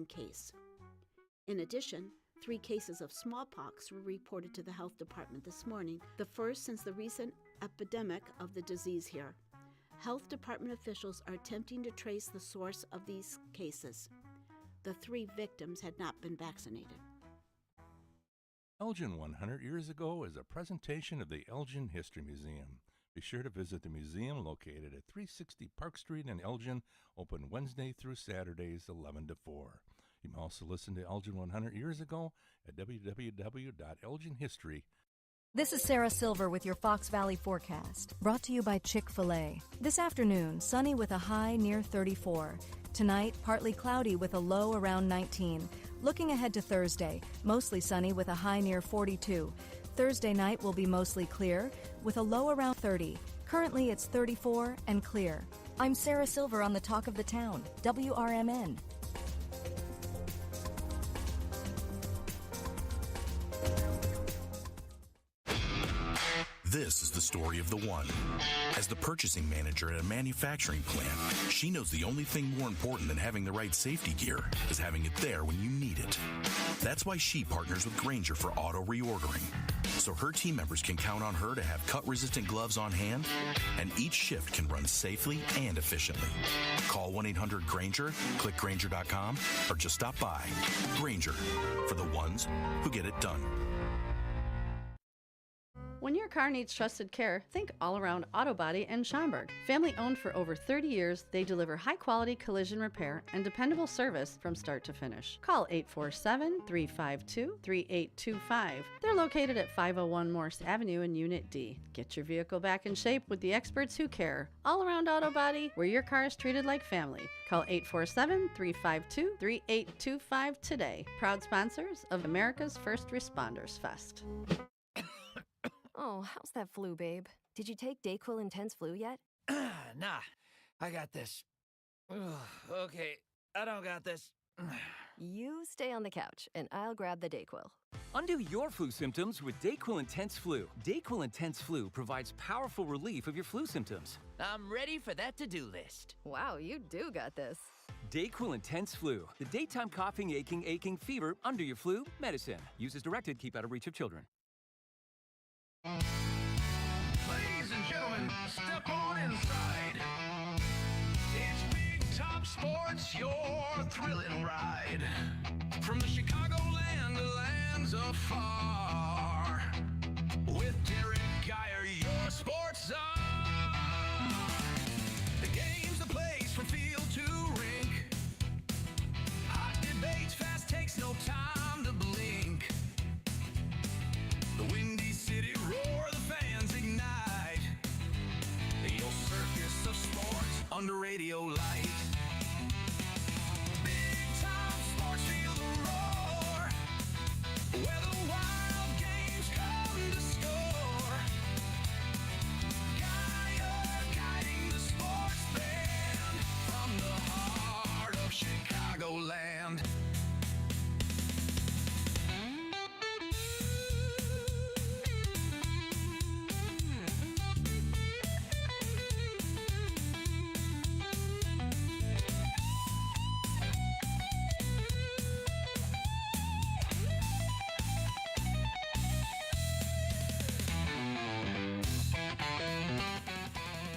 confirming case. In addition, 3 cases of smallpox were reported to the health department this morning, the first since the recent epidemic of the disease here. Health department officials are attempting to trace the source of these cases. The 3 victims had not been vaccinated. Elgin 100 Years Ago is a presentation of the Elgin History Museum. Be sure to visit the museum located at 360 Park Street in Elgin, open Wednesday through Saturdays 11 to 4. You can also listen to Elgin 100 Years Ago at www.elginhistory.com. This is Sarah Silver with your Fox Valley forecast, brought to you by Chick-fil-A. This afternoon, sunny with a high near 34. Tonight, partly cloudy with a low around 19. Looking ahead to Thursday, mostly sunny with a high near 42. Thursday night will be mostly clear with a low around 30. Currently, it's 34 and clear. I'm Sarah Silver on the Talk of the Town, WRMN. This is the story of the one. As the purchasing manager at a manufacturing plant, she knows the only thing more important than having the right safety gear is having it there when you need it. That's why she partners with Grainger for auto reordering, so her team members can count on her to have cut-resistant gloves on hand, and each shift can run safely and efficiently. Call 1-800-GRAINGER, click Grainger.com, or just stop by. Grainger, for the ones who get it done. When your car needs trusted care, think All Around Auto Body in Schaumburg. Family owned for over 30 years, they deliver high-quality collision repair and dependable service from start to finish. Call 847-352-3825. They're located at 501 Morse Avenue in Unit D. Get your vehicle back in shape with the experts who care. All Around Auto Body, where your car is treated like family. Call 847-352-3825 today. Proud sponsors of America's First Responders Fest. Oh, how's that flu, babe? Did you take Dayquil Intense Flu yet? Nah, I got this. Ugh, okay, I don't got this. You stay on the couch, and I'll grab the Dayquil. Undo your flu symptoms with Dayquil Intense Flu. Dayquil Intense Flu provides powerful relief of your flu symptoms. I'm ready for that to-do list. Wow, you do got this. Dayquil Intense Flu, the daytime coughing, aching fever under your flu medicine. Use as directed, keep out of reach of children. Ladies and gentlemen, step on inside. It's Big Top Sports, your thrilling ride. From the Chicagoland to lands afar. With Derrick Geyer, your sports czar. The game's the place from field to rink. Hot debates, fast takes, no time to blink. The Windy City roar, the fans ignite. Your circus of sports under radio light. Big Time Sports, feel the roar. Where the wild games come to score. Geyer guiding the sports band from the heart of Chicagoland.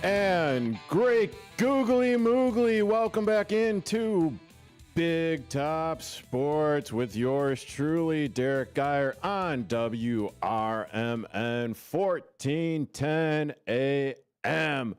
And great googly moogly, welcome back into Big Top Sports with yours truly, Derrick Geyer, on WRMN 1410 AM.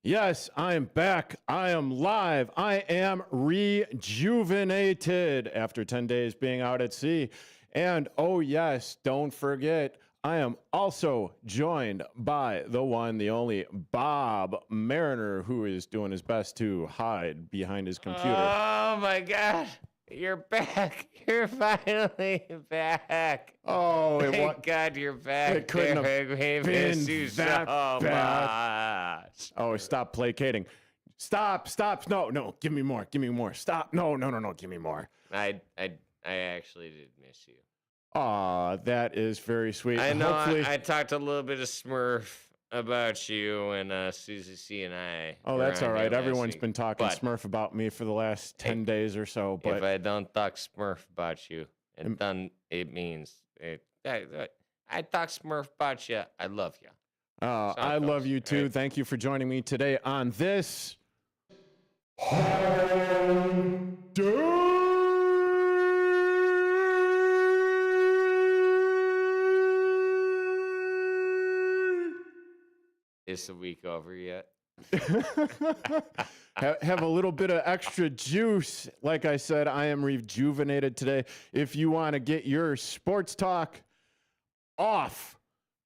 Yes, I am back. I am live. I am rejuvenated after 10 days being out at sea. And oh yes, don't forget, I am also joined by the one, the only Bob Mariner, who is doing his best to hide behind his computer. Oh my God, you're back. You're finally back. Oh, thank God you're back. It couldn't have been you that so bad. much. Oh, stop placating. Stop. No, give me more. Stop. No, give me more. I actually did miss you. Aw, that is very sweet. I know. Hopefully, I talked a little bit of Smurf about you and Susie C and I. Oh, that's all right. Everyone's week, been talking but Smurf about me for the last 10 days or so. But if I don't talk Smurf about you, it means I talk Smurf about you. I love you. I love you too. Right. Thank you for joining me today on this. Is the week over yet? Have a little bit of extra juice. Like I said, I am rejuvenated today. If you want to get your sports talk off,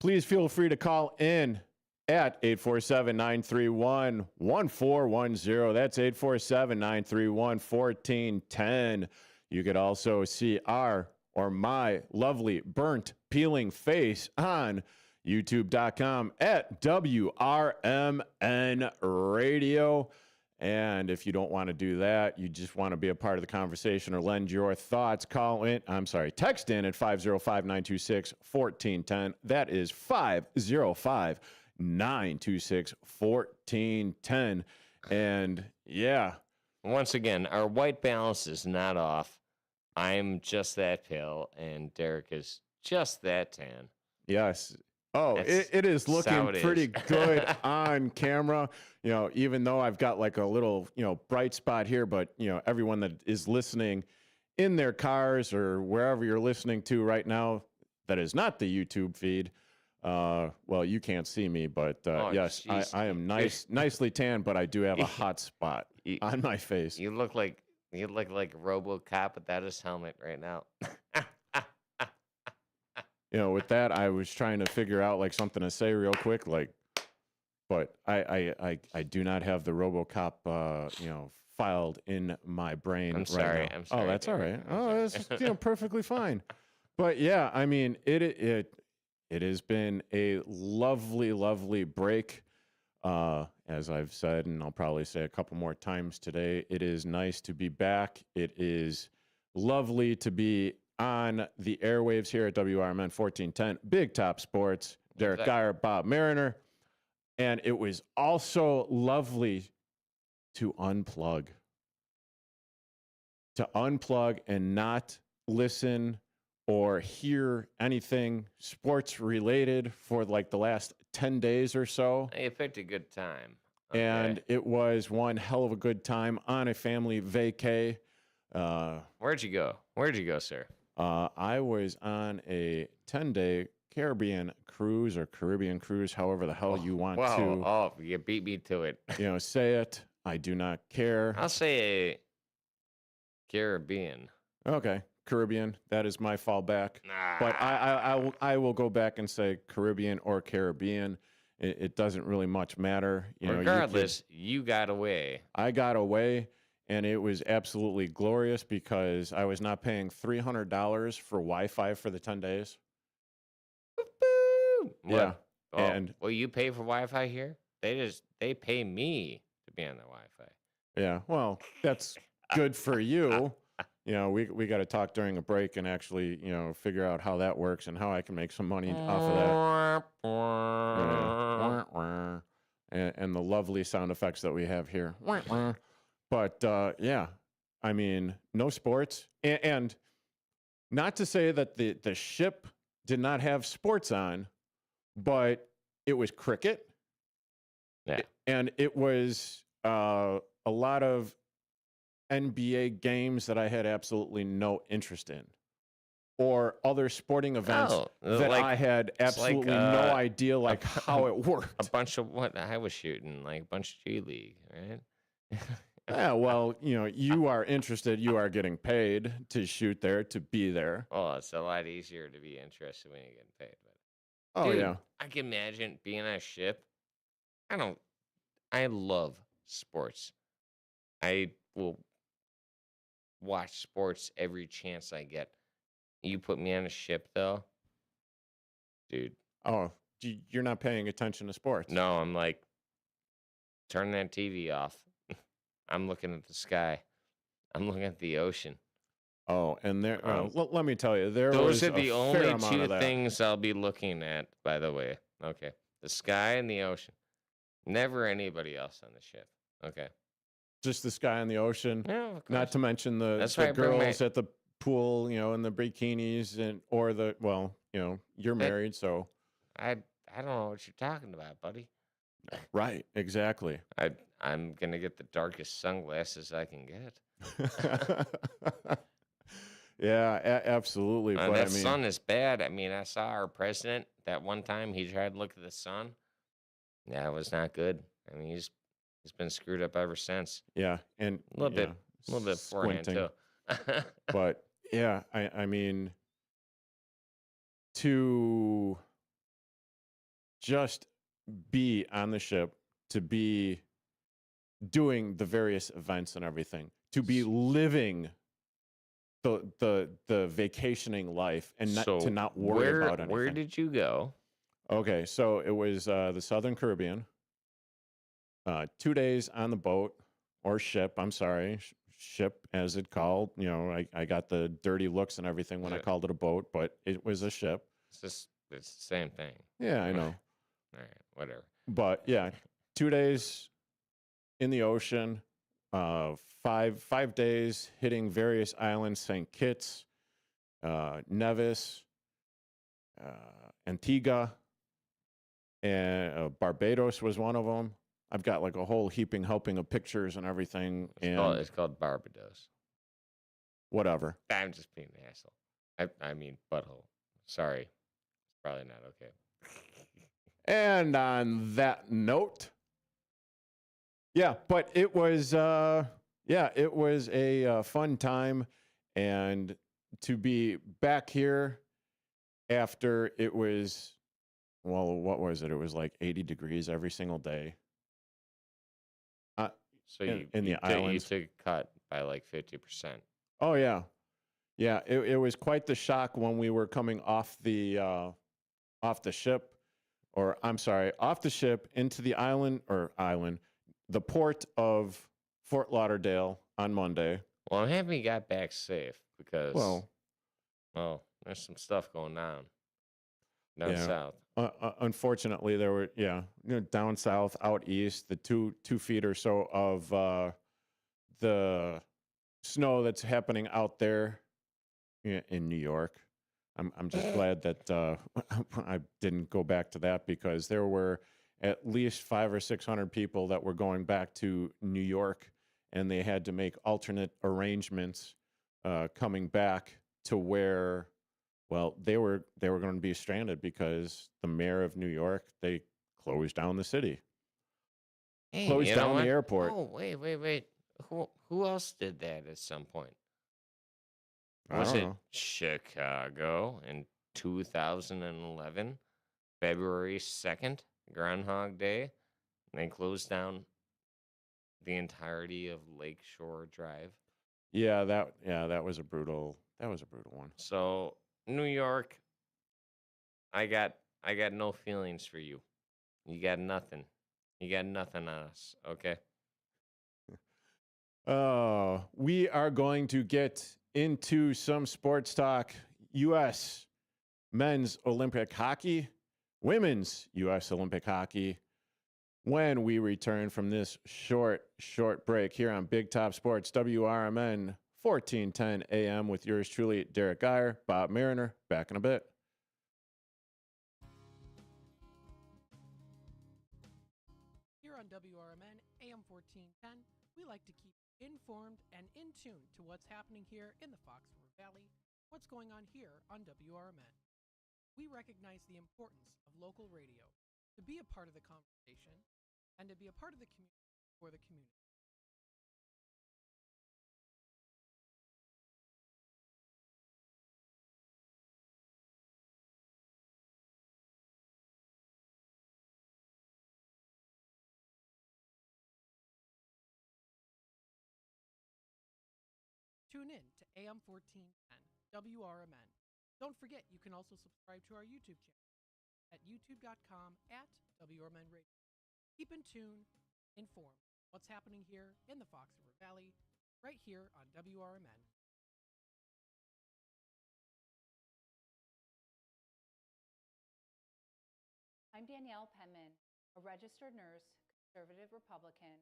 please feel free to call in at 847-931-1410. That's 847-931-1410. You could also see my lovely burnt peeling face on youtube.com at WRMN Radio. And if you don't want to do that, you just want to be a part of the conversation or lend your thoughts, text in at 505-926-1410. That is 505-926-1410. And yeah. Once again, our white balance is not off. I'm just that pale, and Derrick is just that tan. Yes. Oh, it is looking pretty good on camera. You know, even though I've got like a little, bright spot here, but, everyone that is listening in their cars or wherever you're listening to right now that is not the YouTube feed, well, you can't see me, but yes, I am nicely tan, but I do have a hot spot on my face. You look like RoboCop without his helmet right now. With that, I was trying to figure out like something to say real quick, but I do not have the RoboCop, filed in my brain. I'm sorry. Right now. I'm sorry. Oh, that's all right. Oh, that's perfectly fine. But yeah, I mean, it has been a lovely break. As I've said, and I'll probably say a couple more times today, it is nice to be back. It is lovely to be on the airwaves here at WRMN 1410, Big Top Sports, Derrick Geyer, Bob Mariner. And it was also lovely to unplug. And not listen or hear anything sports related for like the last 10 days or so. You picked a good time. Okay. And it was one hell of a good time on a family vacay. Where'd you go? Sir? I was on a 10-day Caribbean cruise, however the hell you want to. Oh, you beat me to it. Say it. I do not care. I'll say a Caribbean. Okay, Caribbean. That is my fallback. Nah. But I will go back and say Caribbean or Caribbean. It doesn't really much matter. Regardless, you got away. I got away. And it was absolutely glorious because I was not paying $300 for Wi-Fi for the 10 days. Yeah. Oh, and will you pay for Wi-Fi here? They pay me to be on the Wi-Fi. Yeah. Well, that's good for you. We got to talk during a break and actually, figure out how that works and how I can make some money off of that. And the lovely sound effects that we have here. But, yeah, I mean, no sports. And not to say that the ship did not have sports on, but it was cricket. Yeah. And it was a lot of NBA games that I had absolutely no interest in. Or other sporting events that I had absolutely no idea how it worked. A bunch of what I was shooting, like a bunch of G League, right? Yeah, well, you are interested. You are getting paid to shoot there, to be there. Oh, it's a lot easier to be interested when you're getting paid. But, oh, dude, yeah. I can imagine being on a ship. I love sports. I will watch sports every chance I get. You put me on a ship, though, dude. Oh, you're not paying attention to sports. No, I'm like, turn that TV off. I'm looking at the sky. I'm looking at the ocean. Oh, and there. let me tell you, those are the only two things I'll be looking at. By the way, okay. The sky and the ocean. Never anybody else on the ship. Okay. Just this guy in the ocean. Yeah, of course. Not to mention That's the why I bring girls at the pool, in the bikinis you're married, so. I don't know what you're talking about, buddy. Right, exactly. I'm gonna get the darkest sunglasses I can get. Yeah, absolutely. But That sun is bad. I mean, I saw our president that one time. He tried to look at the sun. Yeah, it was not good. I mean, he's been screwed up ever since. Yeah, and a little bit forehand too. But yeah, I mean, to just be on the ship, to be doing the various events and everything, to be living the vacationing life and to not worry about anything. Where did you go? Okay, so it was the Southern Caribbean. 2 days on the boat or ship. I'm sorry, ship as it called. I got the dirty looks and everything when I called it a boat, but it was a ship. It's the same thing. Yeah, I know. All right, whatever. But yeah, 2 days in the ocean, 5 days hitting various islands: St. Kitts, Nevis, Antigua, and Barbados was one of them. I've got like a whole heaping helping of pictures and everything. It's called Barbados. Whatever. I'm just being an asshole. I mean butthole. Sorry. It's probably not okay. And on that note, yeah, but it was it was a fun time, and to be back here after it was, well, what was it? It was like 80 degrees every single day. So in the islands, you took a cut by like 50%. Oh yeah, yeah. It was quite the shock when we were coming off the ship, or I'm sorry, off the ship into the the port of Fort Lauderdale on Monday. Well, I'm happy you got back safe because well, there's some stuff going on down south. Unfortunately, there were down south, out east, the two feet or so of the snow that's happening out there in New York. I'm just glad that I didn't go back to that, because there were at least 500 or 600 people that were going back to New York, and they had to make alternate arrangements coming back to where. Well, they were going to be stranded because the mayor of New York, they closed down the city. Hey, closed down the airport. Oh, wait. Who else did that at some point? Was it Chicago in 2011, February 2nd, Groundhog Day? And they closed down the entirety of Lakeshore Drive. Yeah, that was a brutal one. So New York, I got no feelings for you. You got nothing. You got nothing on us, okay? We are going to get into some sports talk. U.S. men's Olympic hockey, women's U.S. Olympic hockey, when we return from this short break here on Big Top Sports, WRMN 1410 AM, with yours truly, Derrick Geyer, Bob Mariner. Back in a bit. Here on WRMN AM 1410, we like to keep informed and in tune to what's happening here in the Fox River Valley, what's going on here on WRMN. We recognize the importance of local radio to be a part of the conversation and to be a part of the community for the community. Tune in to AM 1410 WRMN. Don't forget, you can also subscribe to our YouTube channel at youtube.com/WRMN Radio. Keep in tune, informed what's happening here in the Fox River Valley, right here on WRMN. I'm Danielle Penman, a registered nurse, conservative Republican,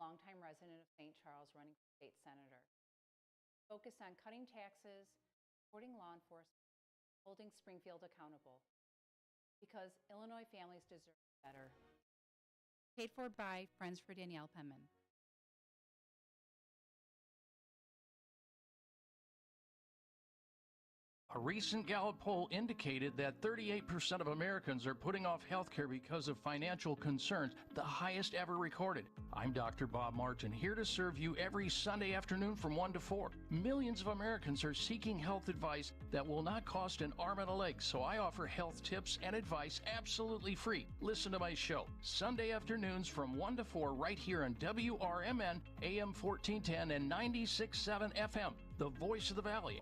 longtime resident of St. Charles running for state senator. Focused on cutting taxes, supporting law enforcement, holding Springfield accountable. Because Illinois families deserve better. Paid for by Friends for Danielle Penman. A recent Gallup poll indicated that 38% of Americans are putting off health care because of financial concerns, the highest ever recorded. I'm Dr. Bob Martin, here to serve you every Sunday afternoon from 1 to 4. Millions of Americans are seeking health advice that will not cost an arm and a leg, so I offer health tips and advice absolutely free. Listen to my show, Sunday afternoons from 1 to 4 right here on WRMN, AM 1410 and 96.7 FM, the voice of the Valley.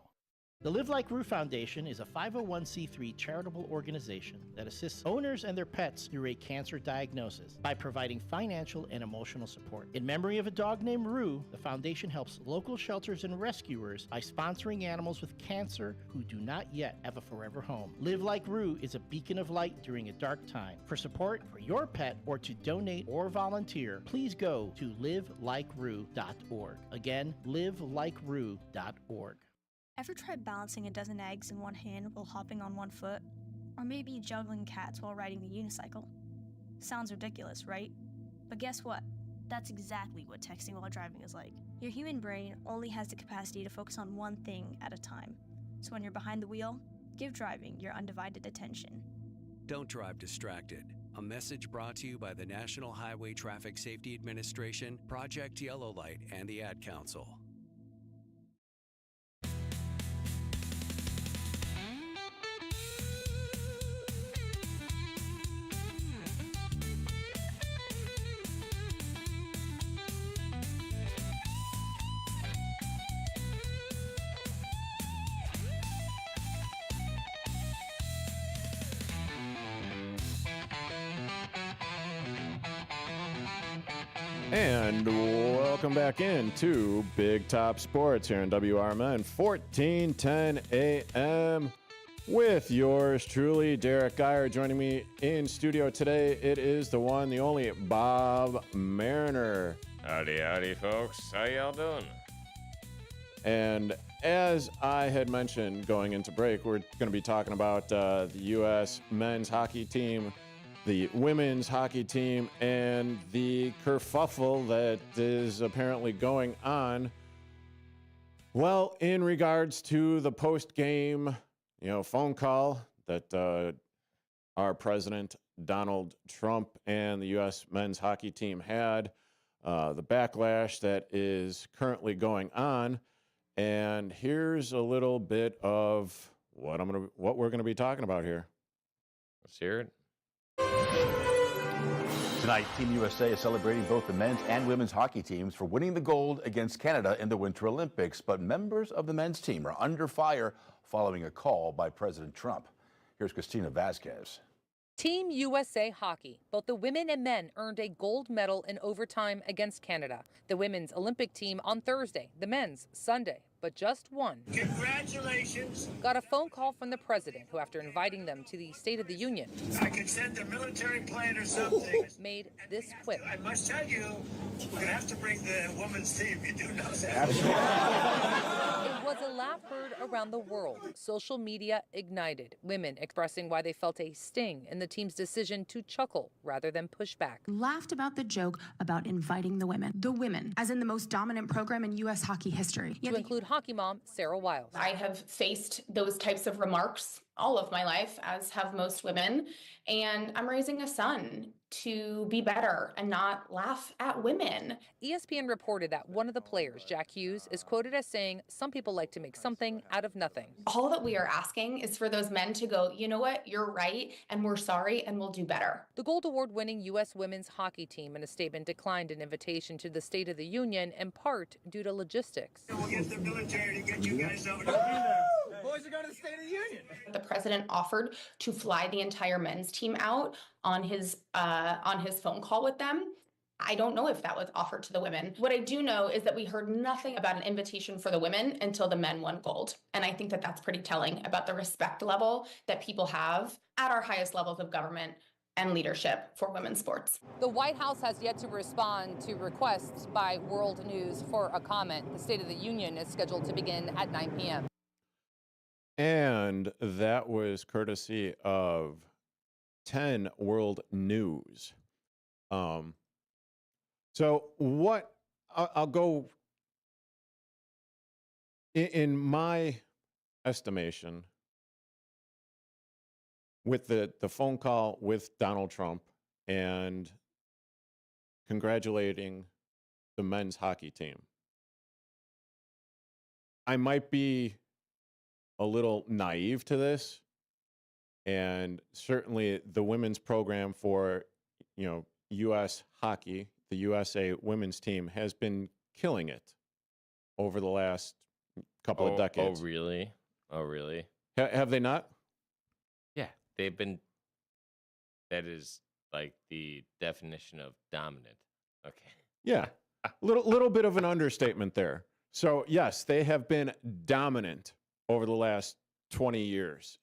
The Live Like Rue Foundation is a 501c3 charitable organization that assists owners and their pets through a cancer diagnosis by providing financial and emotional support. In memory of a dog named Rue, the foundation helps local shelters and rescuers by sponsoring animals with cancer who do not yet have a forever home. Live Like Rue is a beacon of light during a dark time. For support for your pet or to donate or volunteer, please go to livelikeRue.org. Again, livelikeRue.org. Ever tried balancing a dozen eggs in one hand while hopping on one foot? Or maybe juggling cats while riding the unicycle? Sounds ridiculous, right? But guess what? That's exactly what texting while driving is like. Your human brain only has the capacity to focus on one thing at a time. So when you're behind the wheel, give driving your undivided attention. Don't drive distracted. A message brought to you by the National Highway Traffic Safety Administration, Project Yellow Light, and the Ad Council. And welcome back into Big Top Sports here on WRMN 1410 AM with yours truly, Derrick Geyer. Joining me in studio today, it is the one, the only Bob Mariner. Howdy, howdy, folks. How y'all doing? And as I had mentioned going into break, we're going to be talking about the U.S. men's hockey team, the women's hockey team, and the kerfuffle that is apparently going on. Well, in regards to the post-game, phone call that our president, Donald Trump, and the U.S. men's hockey team had, the backlash that is currently going on, and here's a little bit of what we're going to be talking about here. Let's hear it. Tonight, Team USA is celebrating both the men's and women's hockey teams for winning the gold against Canada in the Winter Olympics. But members of the men's team are under fire following a call by President Trump. Here's Christina Vasquez. Team USA Hockey, both the women and men earned a gold medal in overtime against Canada. The women's Olympic team on Thursday, the men's Sunday, but just one. Congratulations. Got a phone call from the president, who, after inviting them to the State of the Union, I could send a military plane or something. Made this quip. I must tell you, we're going to have to bring the women's team. You do know that. It was a laugh heard around the world. Social media ignited. Women expressing why they felt a sting in the team's decision to chuckle rather than push back. Laughed about the joke about inviting the women, as in the most dominant program in U.S. hockey history. To include hockey mom Sarah Wiles. I have faced those types of remarks all of my life, as have most women, and I'm raising a son to be better and not laugh at women. ESPN reported that one of the players, Jack Hughes, is quoted as saying, "Some people like to make something out of nothing." All that we are asking is for those men to go, you know what, you're right, and we're sorry, and we'll do better. The Gold Award-winning U.S. women's hockey team in a statement declined an invitation to the State of the Union, in part due to logistics. We'll get the military to get you guys over to boys are going to the State of the Union. The president offered to fly the entire men's team out on his phone call with them. I don't know if that was offered to the women. What I do know is that we heard nothing about an invitation for the women until the men won gold. And I think that that's pretty telling about the respect level that people have at our highest levels of government and leadership for women's sports. The White House has yet to respond to requests by World News for a comment. The State of the Union is scheduled to begin at 9 p.m. And that was courtesy of 10 World News. So what I'll go in my estimation with the phone call with Donald Trump and congratulating the men's hockey team. I might be a little naive to this, and certainly the women's program for, U.S. hockey, the USA women's team has been killing it over the last couple of decades. Oh, really? Oh, really? Have they not? Yeah, they've been. That is like the definition of dominant. Okay. Yeah, little bit of an understatement there. So yes, they have been dominant over the last 20 years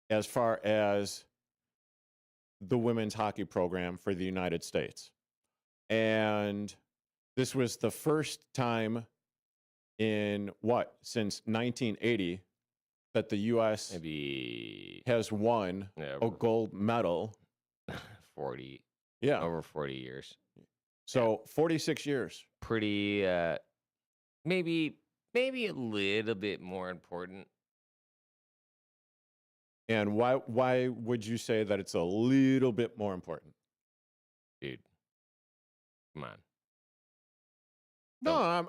as far as the women's hockey program for the United States. And this was the first time in since 1980 that the U.S. maybe has won a gold medal. 40. Yeah. Over 40 years. So 46 years. Pretty, maybe a little bit more important. And why would you say that it's a little bit more important? Dude, come on. No,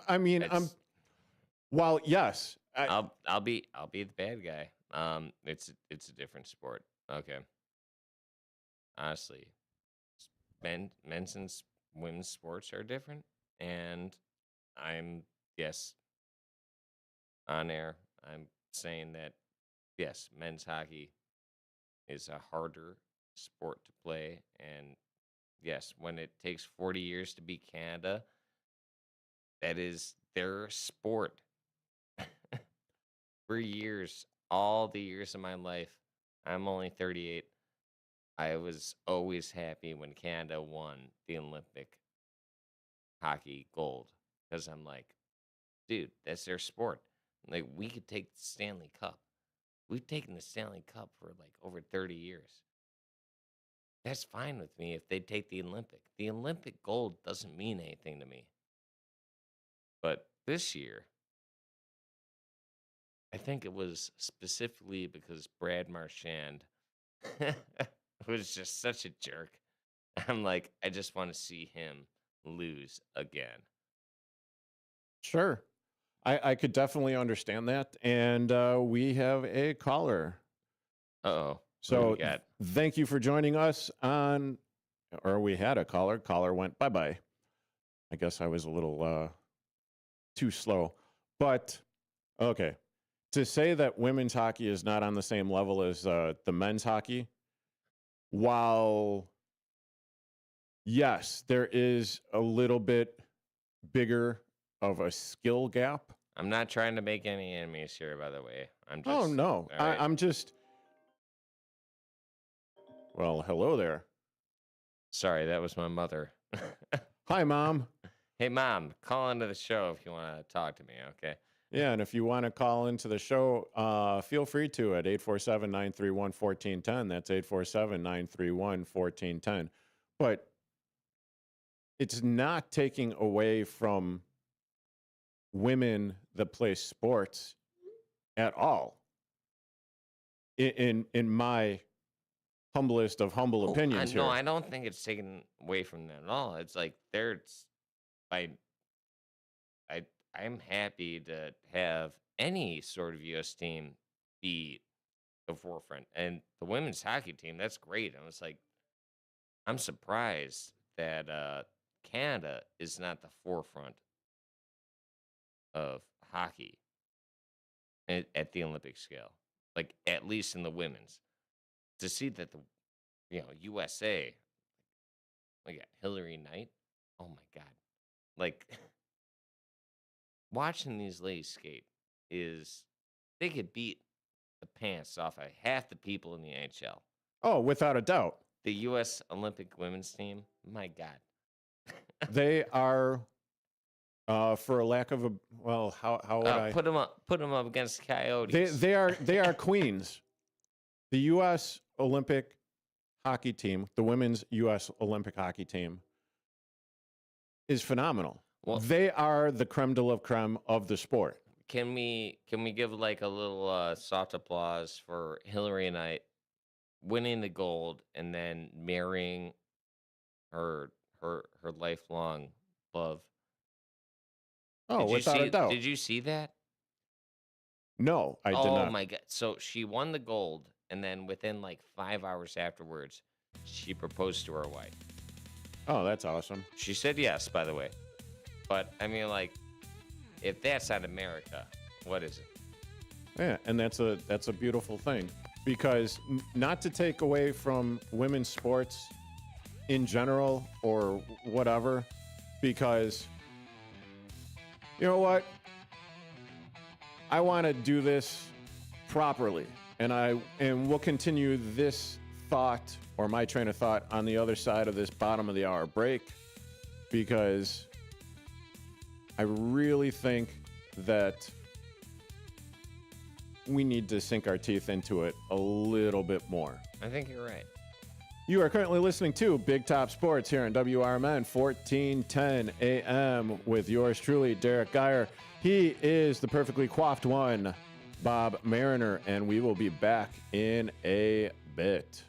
well, yes. I'll be the bad guy. It's a different sport. Okay. Honestly, men's and women's sports are different, and I'm on air. I'm saying that yes, men's hockey is a harder sport to play, and yes, when it takes 40 years to beat Canada, that is their sport. For years, all the years of my life, I'm only 38. I was always happy when Canada won the Olympic hockey gold because I'm like, dude, that's their sport. Like, we could take the Stanley Cup. We've taken the Stanley Cup for like over 30 years. That's fine with me if they take the Olympic. The Olympic gold doesn't mean anything to me. But this year, I think it was specifically because Brad Marchand was just such a jerk. I'm like, I just want to see him lose again. Sure. I could definitely understand that. And we have a caller. Uh-oh. So thank you for joining us or we had a caller. Caller went bye-bye. I guess I was a little too slow. But, okay. To say that women's hockey is not on the same level as the men's hockey, while, yes, there is a little bit bigger of a skill gap. I'm not trying to make any enemies here, by the way. I'm just. Oh, no. Right. I'm just. Well, hello there. Sorry, that was my mother. Hi, Mom. Hey, Mom, call into the show if you want to talk to me, okay? Yeah, and if you want to call into the show, feel free to at 847-931-1410. That's 847-931-1410. But it's not taking away from women that play sports at all. In my humblest of humble opinions here. No, I don't think it's taken away from them at all. It's like I'm happy to have any sort of U.S. team be the forefront. And the women's hockey team, that's great. I was like, I'm surprised that Canada is not the forefront of hockey at the Olympic scale. Like, at least in the women's. To see that the USA, like Hillary Knight, oh my God. Like, watching these ladies skate they could beat the pants off of half the people in the NHL. Oh, without a doubt. the U.S. Olympic women's team, my God. They are, for a lack of a, well, how would I put them up against Coyotes? They are queens. The U.S. Olympic hockey team, the women's U.S. Olympic hockey team, is phenomenal. Well, they are the creme de la creme of the sport. Can we give like a little soft applause for Hillary and I winning the gold and then marrying her lifelong love? Oh, without a doubt. Did you see that? No, I did not. Oh my God! So she won the gold, and then within like 5 hours afterwards, she proposed to her wife. Oh, that's awesome. She said yes, by the way. But I mean, like, if that's not America, what is it? Yeah, and that's a beautiful thing, because not to take away from women's sports in general or whatever, because you know what? I want to do this properly, and we'll continue this thought or my train of thought on the other side of this bottom of the hour break, because I really think that we need to sink our teeth into it a little bit more. I think you're right. You are currently listening to Big Top Sports here on WRMN 1410 AM with yours truly, Derrick Geyer. He is the perfectly coiffed one, Bob Mariner, and we will be back in a bit.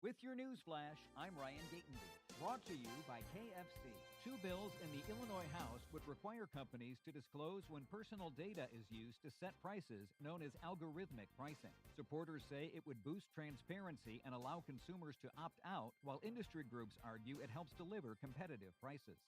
With your news flash, I'm Ryan Gatenby, brought to you by KFC. Two bills in the Illinois House would require companies to disclose when personal data is used to set prices, known as algorithmic pricing. Supporters say it would boost transparency and allow consumers to opt out, while industry groups argue it helps deliver competitive prices.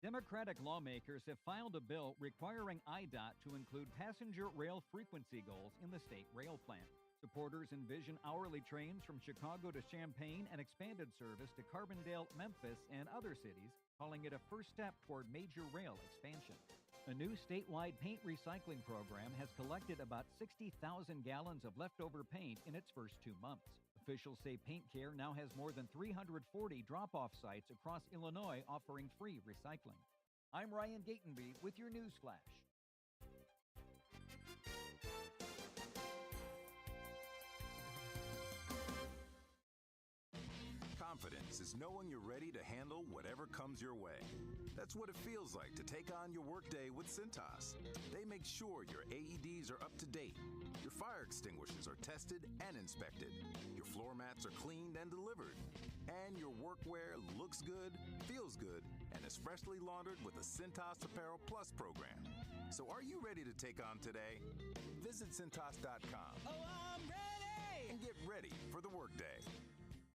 Democratic lawmakers have filed a bill requiring IDOT to include passenger rail frequency goals in the state rail plan. Supporters envision hourly trains from Chicago to Champaign and expanded service to Carbondale, Memphis, and other cities, calling it a first step toward major rail expansion. A new statewide paint recycling program has collected about 60,000 gallons of leftover paint in its first 2 months. Officials say Paint Care now has more than 340 drop-off sites across Illinois offering free recycling. I'm Ryan Gatenby with your news flash. Confidence is knowing you're ready to handle whatever comes your way. That's what it feels like to take on your workday with Cintas. They make sure your AEDs are up to date, your fire extinguishers are tested and inspected, your floor mats are cleaned and delivered, and your workwear looks good, feels good, and is freshly laundered with the Cintas Apparel Plus program. So are you ready to take on today? Visit Cintas.com. Oh, I'm ready! And get ready for the workday.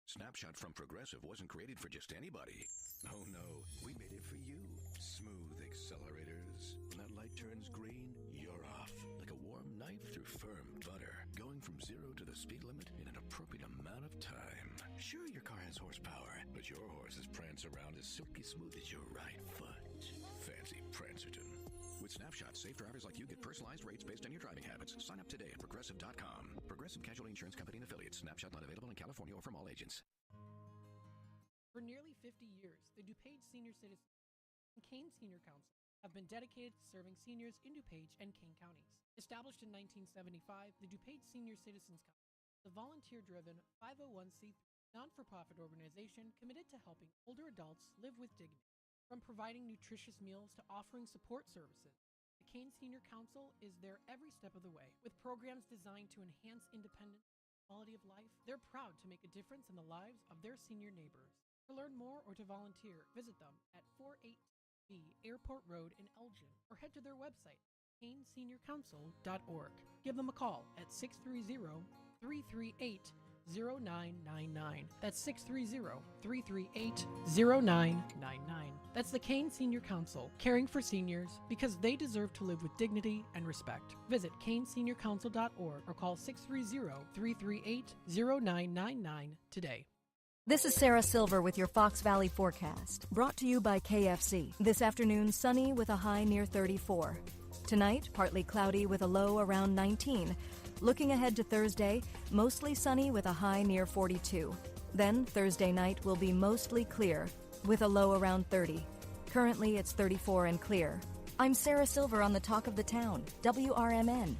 Snapshot from Progressive wasn't created for just anybody. Oh no, we made it for you. Smooth accelerators. When that light turns green, you're off. Like a warm knife through firm butter. Going from 0 to the speed limit in an appropriate amount of time. Sure, your car has horsepower, but your horses prance around as silky smooth as your right foot. Fancy Prancerton. With Snapshot, safe drivers like you get personalized rates based on your driving habits. Sign up today at Progressive.com. Progressive Casualty Insurance Company and Affiliates. Snapshot not available in California or from all agents. For nearly 50 years, the DuPage Senior Citizens and Kane Senior Council have been dedicated to serving seniors in DuPage and Kane counties. Established in 1975, the DuPage Senior Citizens Council is a volunteer-driven 501c3 non-for-profit organization committed to helping older adults live with dignity. From providing nutritious meals to offering support services, the Kane Senior Council is there every step of the way. With programs designed to enhance independence and quality of life, they're proud to make a difference in the lives of their senior neighbors. To learn more or to volunteer, visit them at 418B Airport Road in Elgin or head to their website, kaneseniorcouncil.org. Give them a call at 630-338-0999. That's 630-338-0999. That's the Kane Senior Council, caring for seniors because they deserve to live with dignity and respect. Visit kaneseniorcouncil.org or call 630-338-0999 today. This is Sarah Silver with your Fox Valley forecast, brought to you by KFC. This afternoon, sunny with a high near 34. Tonight, partly cloudy with a low around 19. Looking ahead to Thursday, mostly sunny with a high near 42. Then Thursday night will be mostly clear with a low around 30. Currently, it's 34 and clear. I'm Sarah Silver on the Talk of the Town, WRMN.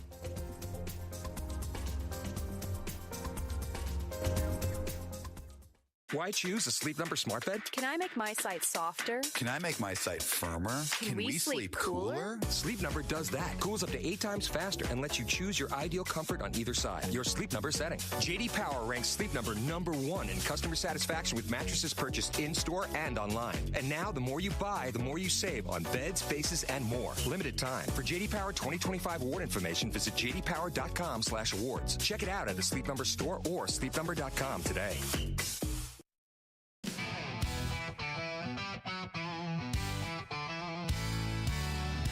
Why choose a Sleep Number smart bed? Can I make my site softer? Can I make my site firmer? Can we sleep cooler? Sleep Number does that. Cools up to 8 times faster and lets you choose your ideal comfort on either side. Your Sleep Number setting. JD Power ranks Sleep Number #1 in customer satisfaction with mattresses purchased in-store and online. And now, the more you buy, the more you save on beds, bases, and more. Limited time. For JD Power 2025 award information, visit jdpower.com/awards. Check it out at the Sleep Number store or sleepnumber.com today.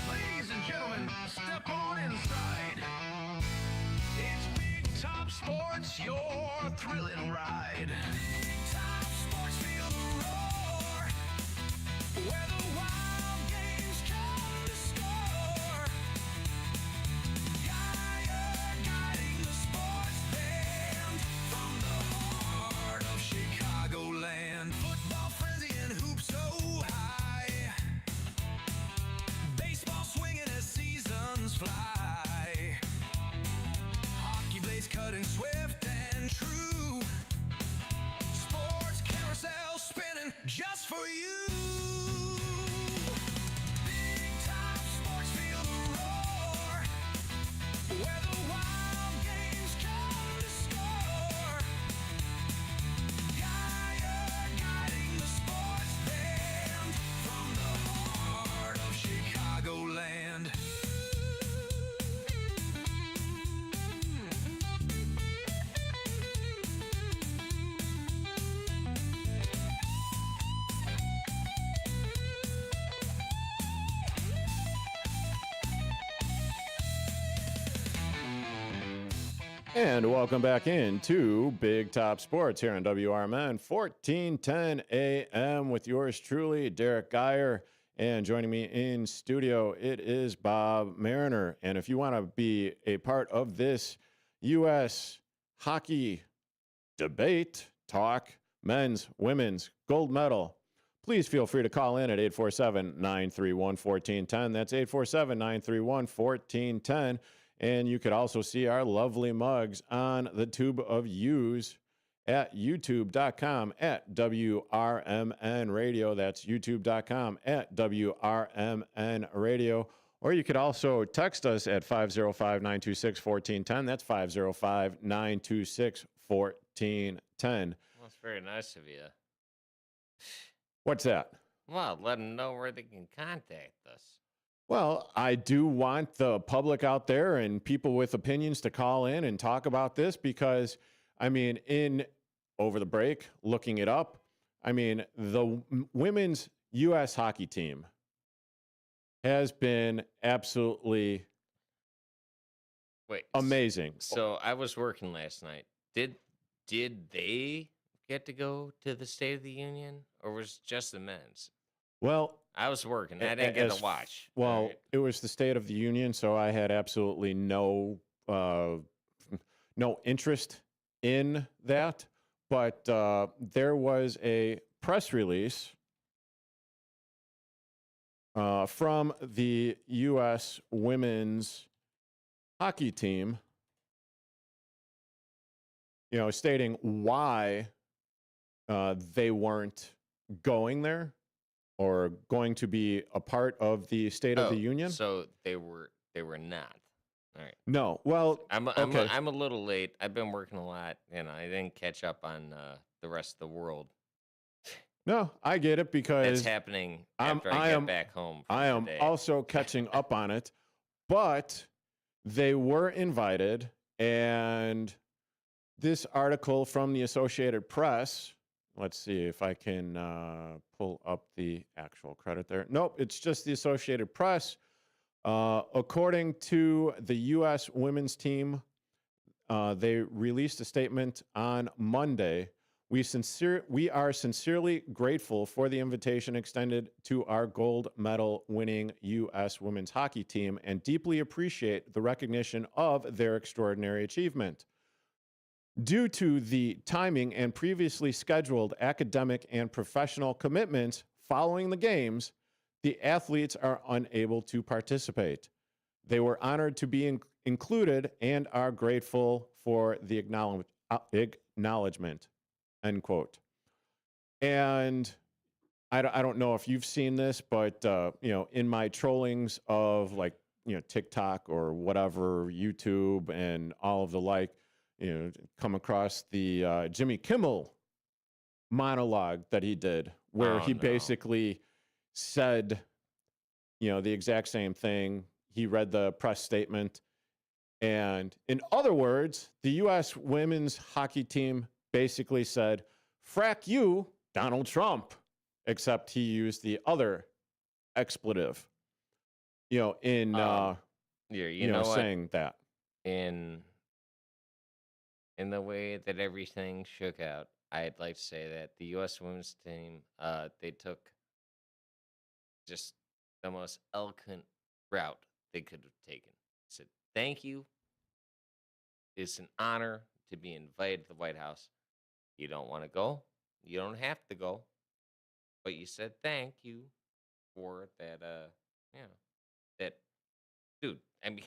Ladies and gentlemen, step on inside. It's Big Top Sports, your thrilling ride. Big Top Sports, feel the roar. Where the wild games come to score. Geyer guiding the sports band from the heart of Chicagoland. Football frenzy and hoops so high. Baseball swinging as seasons fly. Hockey blades cutting swift and true. Sports carousel spinning just for you. Big Top Sports, feel the roar. Where the wild games come to score. Geyer guiding the sports band from the heart of Chicagoland. And welcome back into Big Top Sports here on WRMN 1410 AM with yours truly, Derrick Geyer. And joining me in studio, it is Bob Mariner. And if you want to be a part of this U.S. hockey debate, talk, men's, women's, gold medal, please feel free to call in at 847-931-1410. That's 847-931-1410. And you could also see our lovely mugs on the tube of U's at youtube.com at WRMN Radio. That's youtube.com at WRMN Radio. Or you could also text us at 505-926-1410. That's 505-926-1410. Well, that's very nice of you. What's that? Well, let them know where they can contact us. Well, I do want the public out there and people with opinions to call in and talk about this because, I mean, over the break, looking it up, I mean, the women's U.S. hockey team has been absolutely amazing. So I was working last night. Did they get to go to the State of the Union, or was it just the men's? Well, I was working. I didn't get to watch. Well, it was the State of the Union, so I had absolutely no interest in that. But there was a press release from the U.S. women's hockey team, stating why they weren't going there or going to be a part of the State of the Union. So they were not. All right. No. Well, I'm okay. I'm a little late. I've been working a lot, and I didn't catch up on the rest of the world. No, I get it because it's happening after I get back home. I am today. also catching up on it, but they were invited, and this article from the Associated Press. Let's see if I can pull up the actual credit there. Nope, it's just the Associated Press. According to the U.S. women's team, they released a statement on Monday We are sincerely grateful for the invitation extended to our gold medal winning U.S. women's hockey team and deeply appreciate the recognition of their extraordinary achievement. Due to the timing and previously scheduled academic and professional commitments following the games, the athletes are unable to participate. They were honored to be included and are grateful for the acknowledgement. End quote. And I don't know if you've seen this, but in my trollings of TikTok or whatever, YouTube and all of the like, come across the Jimmy Kimmel monologue that he did, where he basically said, the exact same thing. He read the press statement. And in other words, the U.S. women's hockey team basically said, frack you, Donald Trump, except he used the other expletive, saying that. In the way that everything shook out, I'd like to say that the U.S. women's team, they took just the most eloquent route they could have taken. Said, thank you. It's an honor to be invited to the White House. You don't want to go. You don't have to go. But you said thank you for that, dude, I mean,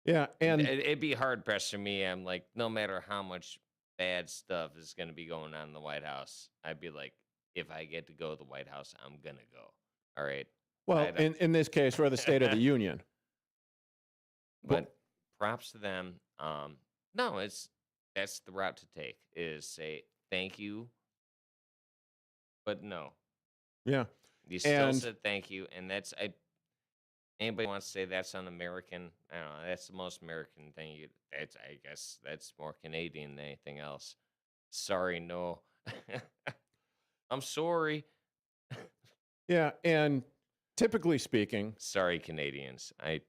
yeah, and it'd be hard pressed for me. I'm like, no matter how much bad stuff is going to be going on in the White House, I'd be like, if I get to go to the White House, I'm going to go. All right. Well, in this case, we're the State of the Union. But props to them. No, that's the route to take, is say thank you. But no. Yeah. You still said thank you, and that's anybody wants to say that's un-American, I don't know, that's the most American thing. I guess that's more Canadian than anything else. Sorry, no. I'm sorry. Yeah, and typically speaking, sorry, Canadians. I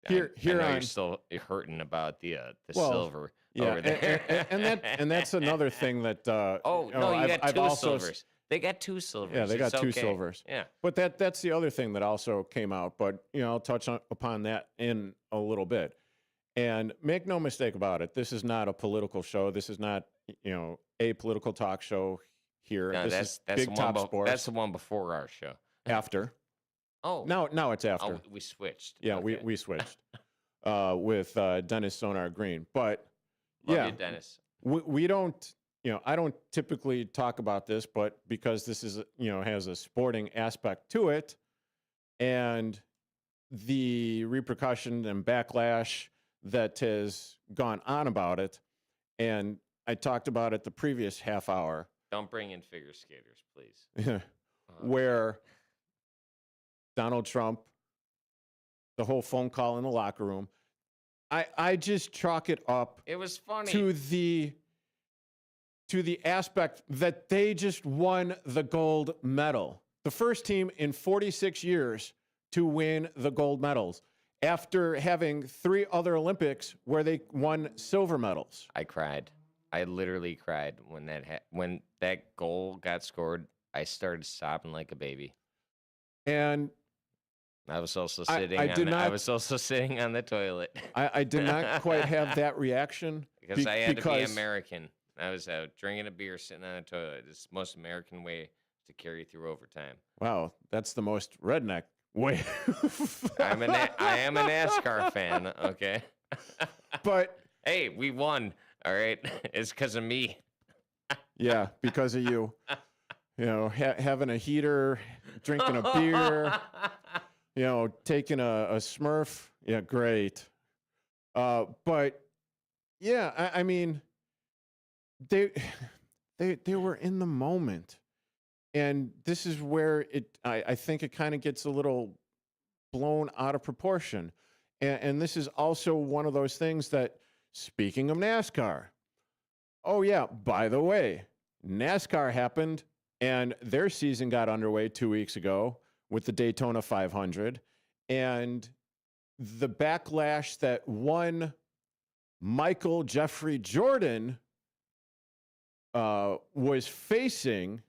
know you're still hurting about the silver over there. and that's another thing that. You got two silvers. They got two silvers. Yeah, they got two silvers. Yeah, but that's the other thing that also came out. But I'll touch upon that in a little bit. And make no mistake about it, this is not a political show. This is not a political talk show here. No, that's Big Top Sports. That's the one before our show. After. Oh. Now it's after. Oh, we switched. Yeah, okay. we switched with Dennis Sonar Green. But Love you, Dennis. We don't, I don't typically talk about this, but because this is, has a sporting aspect to it, and the repercussion and backlash that has gone on about it, and I talked about it the previous half hour. Don't bring in figure skaters, please. Where Donald Trump, the whole phone call in the locker room, I just chalk it up. It was funny to the aspect that they just won the gold medal. The first team in 46 years to win the gold medals after having 3 other Olympics where they won silver medals. I cried. I literally cried when that goal got scored. I started sobbing like a baby. And I was also sitting. I was also sitting on the toilet. I did not quite have that reaction because I had to be American. I was out drinking a beer, sitting on the toilet. It's the most American way to carry through overtime. Wow, that's the most redneck way. I am a NASCAR fan. Okay, but hey, we won. All right, it's because of me. Yeah, because of you. Having a heater, drinking a beer. Taking a Smurf. Yeah, great. But yeah, I mean, they were in the moment, and this is where I think it kind of gets a little blown out of proportion, and this is also one of those things that, speaking of NASCAR, oh yeah, by the way, NASCAR happened, and their season got underway 2 weeks ago with the Daytona 500, and the backlash that one Michael Jeffrey Jordan was facing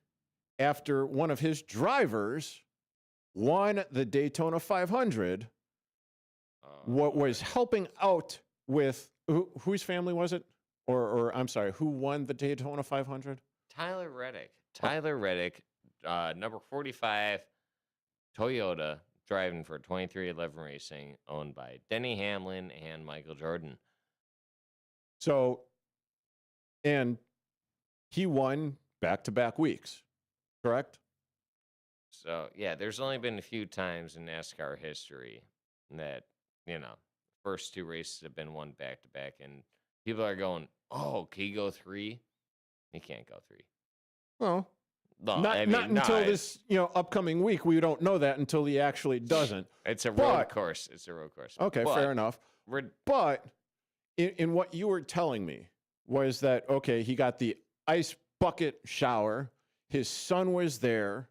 after one of his drivers won the Daytona 500. What was helping out with whose family was it? Or I'm sorry, who won the Daytona 500? Tyler Reddick. Tyler Reddick, number 45, Toyota, driving for 2311 Racing, owned by Denny Hamlin and Michael Jordan. So, and he won back-to-back weeks, correct? So, yeah, there's only been a few times in NASCAR history that, first two races have been won back-to-back, and people are going, oh, can he go 3? He can't go 3. Well, No, not until this upcoming week. We don't know that until he actually doesn't. It's a road course. It's a road course. Okay, fair enough. But in what you were telling me was that, okay, he got the ice bucket shower. His son was there.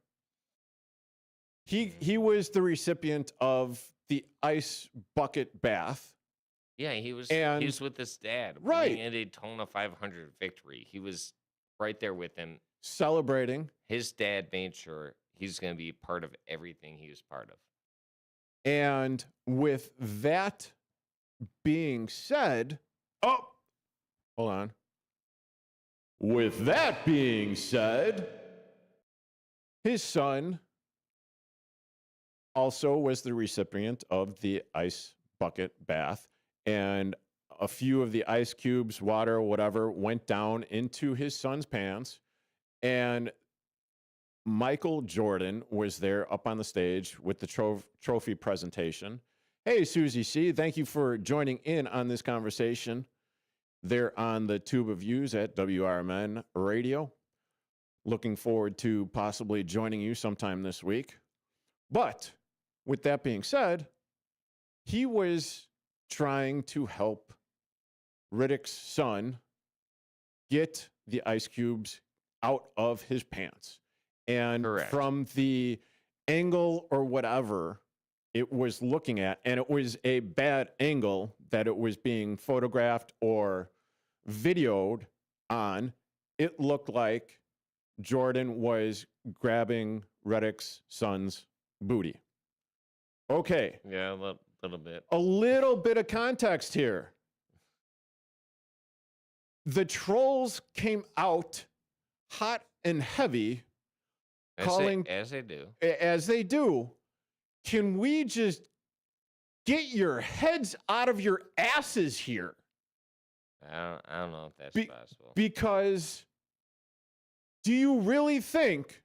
He was the recipient of the ice bucket bath. Yeah, he was with his dad. Right. In a Daytona 500 victory. He was right there with him. Celebrating. His dad made sure he's going to be part of everything he was part of. And with that being said, hold on. With that being said, his son also was the recipient of the ice bucket bath, and a few of the ice cubes, water, whatever, went down into his son's pants, and Michael Jordan was there up on the stage with the trophy presentation. Hey, Susie C., thank you for joining in on this conversation there on the Tube of Views at WRMN Radio. Looking forward to possibly joining you sometime this week. But with that being said, he was trying to help Riddick's son get the ice cubes out of his pants. And from the angle or whatever it was looking at, and it was a bad angle that it was being photographed or videoed on, it looked like Jordan was grabbing Reddick's son's booty. Okay. Yeah, a little bit. A little bit of context here. The trolls came out hot and heavy, calling as they do. As they do. Can we just get your heads out of your asses here? I don't know if that's possible. Because do you really think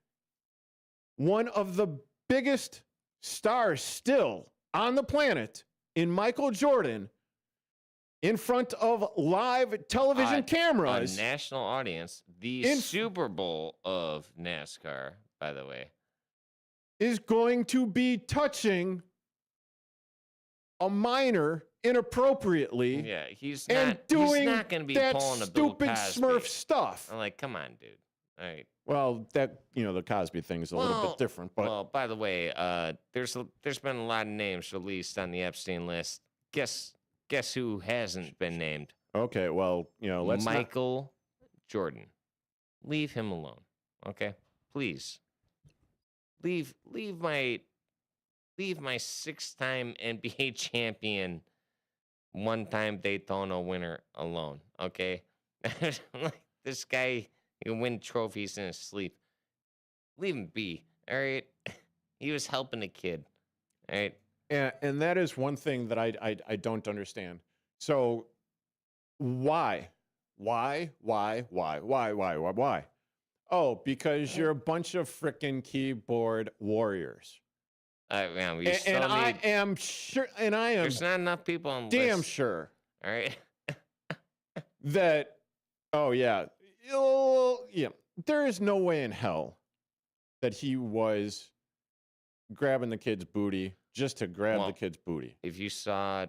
one of the biggest stars still on the planet in Michael Jordan, in front of live television cameras, a national audience, the Super Bowl of NASCAR, by the way, is going to be touching a minor inappropriately? Yeah, he's not going to be pulling a Bill stupid Cosby. Smurf stuff. I'm like, come on, dude. All right. Well, that the Cosby thing is a little bit different, but well, by the way, there's been a lot of names released on the Epstein list. Guess who hasn't been named? Okay, well, let's Michael Jordan. Leave him alone, okay? Please. Leave my 6-time NBA champion, 1-time Daytona winner alone, okay? Like, this guy can win trophies in his sleep. Leave him be, all right? He was helping a kid, all right? And that is one thing that I don't understand. So why? Oh, because you're a bunch of frickin' keyboard warriors. Man, we I am sure, and I am. There's not enough people on the damn list. sure. All right. That. Oh yeah. Yeah. There is no way in hell that he was grabbing the kid's booty just to grab the kid's booty. If you saw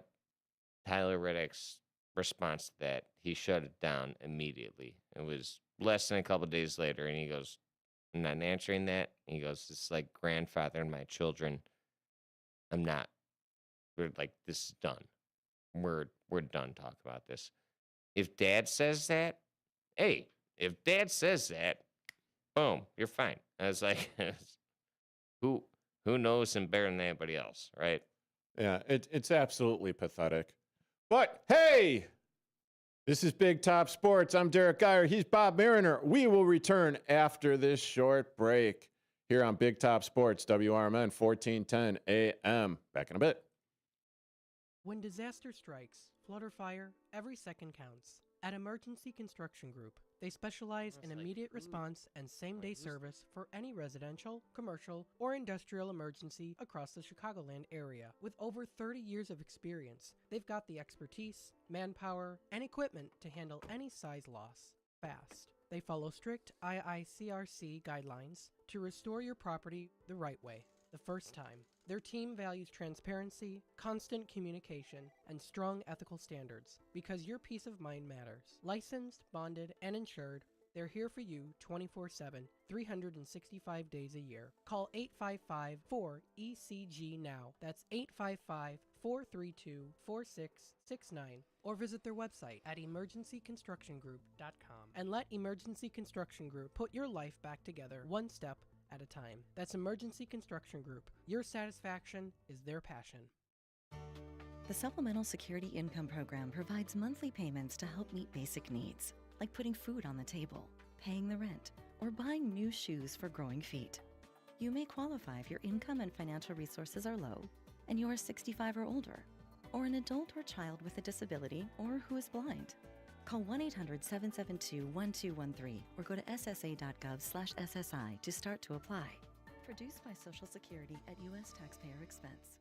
Tyler Reddick's response to that, he shut it down immediately. It was less than a couple of days later, and he goes, I'm not answering that. He goes, it's like grandfathering my children. I'm not. We're like, this is done. We're done talking about this. If dad says that, hey, if Dad says that, boom, you're fine. I was like, who knows him better than anybody else, right? Yeah, it's absolutely pathetic. But hey, this is Big Top Sports. I'm Derrick Geyer. He's Bob Mariner. We will return after this short break here on Big Top Sports, WRMN 1410 AM. Back in a bit. When disaster strikes, flood or fire, every second counts. At Emergency Construction Group, they specialize in immediate response and same-day service for any residential, commercial, or industrial emergency across the Chicagoland area. With over 30 years of experience, they've got the expertise, manpower, and equipment to handle any size loss fast. They follow strict IICRC guidelines to restore your property the right way, the first time. Their team values transparency, constant communication, and strong ethical standards because your peace of mind matters. Licensed, bonded, and insured, they're here for you 24/7, 365 days a year. Call 855-4ECG now. That's 855-432-4669. Or visit their website at emergencyconstructiongroup.com and let Emergency Construction Group put your life back together one step at a time. That's Emergency Construction Group. Your satisfaction is their passion. The Supplemental Security Income Program provides monthly payments to help meet basic needs, like putting food on the table, paying the rent, or buying new shoes for growing feet. You may qualify if your income and financial resources are low, and you are 65 or older, or an adult or child with a disability, or who is blind. Call 1-800-772-1213 or go to ssa.gov/SSI to start to apply. Produced by Social Security at U.S. taxpayer expense.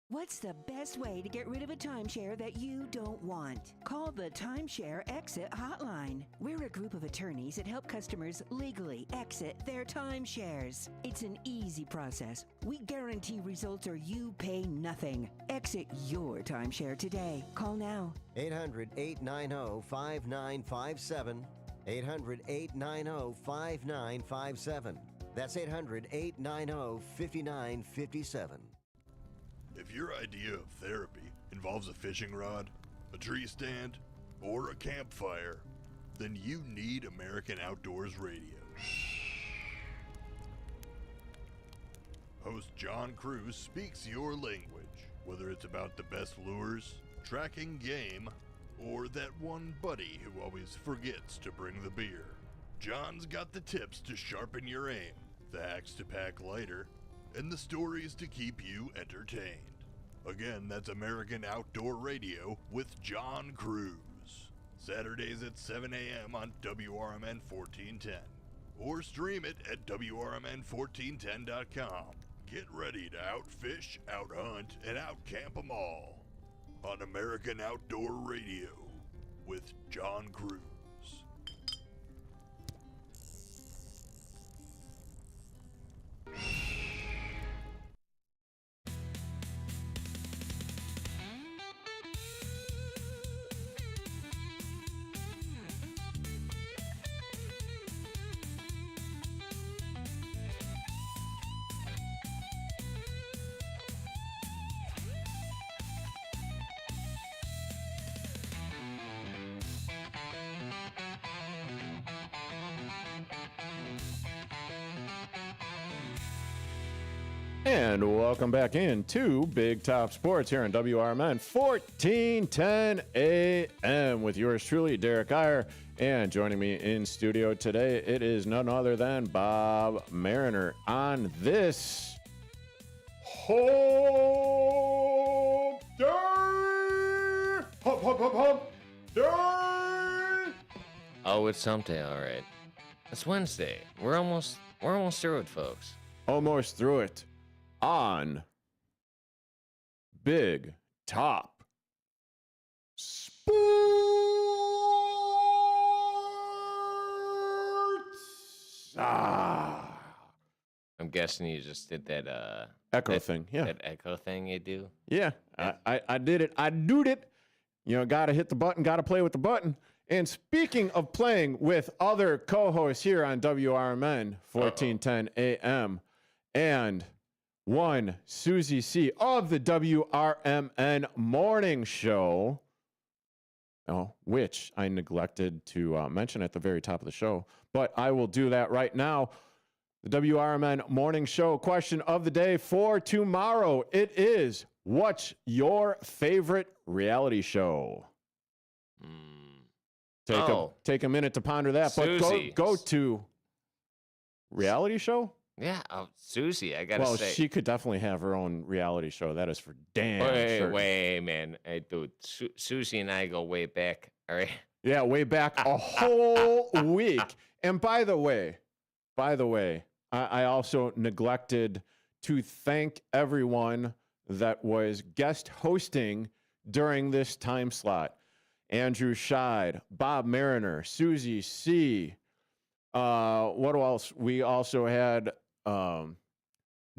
What's the best way to get rid of a timeshare that you don't want? Call the Timeshare Exit Hotline. We're a group of attorneys that help customers legally exit their timeshares. It's an easy process. We guarantee results or you pay nothing. Exit your timeshare today. Call now. 800-890-5957. 800-890-5957. That's 800-890-5957. If your idea of therapy involves a fishing rod, a tree stand, or a campfire, then you need American Outdoors Radio. Host John Cruz speaks your language, whether it's about the best lures, tracking game, or that one buddy who always forgets to bring the beer. John's got the tips to sharpen your aim, the hacks to pack lighter, and the stories to keep you entertained. Again, that's American Outdoor Radio with John Cruz. Saturdays at 7 a.m. on WRMN 1410. Or stream it at WRMN1410.com. Get ready to outfish, outhunt, and outcamp them all on American Outdoor Radio with John Cruz. And welcome back into Big Top Sports here on WRMN 1410 AM with yours truly, Derrick Geyer. And joining me in studio today, it is none other than Bob Mariner on this Hump Day. Hump Day. Oh, it's Hump Day, all right. It's Wednesday. We're almost through it, folks. Almost through it. On Big Top Sports. I'm guessing you just did that echo thing. Yeah. That echo thing you do. Yeah. I did it. I doed it. You know, gotta hit the button, gotta play with the button. And speaking of playing with other co-hosts here on WRMN 1410 AM and one Susie C of the WRMN Morning Show, which I neglected to mention at the very top of the show, but I will do that right now. The WRMN Morning Show question of the day for tomorrow. It is, what's your favorite reality show? Take a minute to ponder that. Susie. But go to reality show? Yeah, Susie, I gotta say. Well, she could definitely have her own reality show. That is for damn sure. Wait, man. Hey, dude, Susie and I go way back, all right? Yeah, way back a whole week. And by the way, I also neglected to thank everyone that was guest hosting during this time slot. Andrew Scheid, Bob Mariner, Susie C. What else? We also had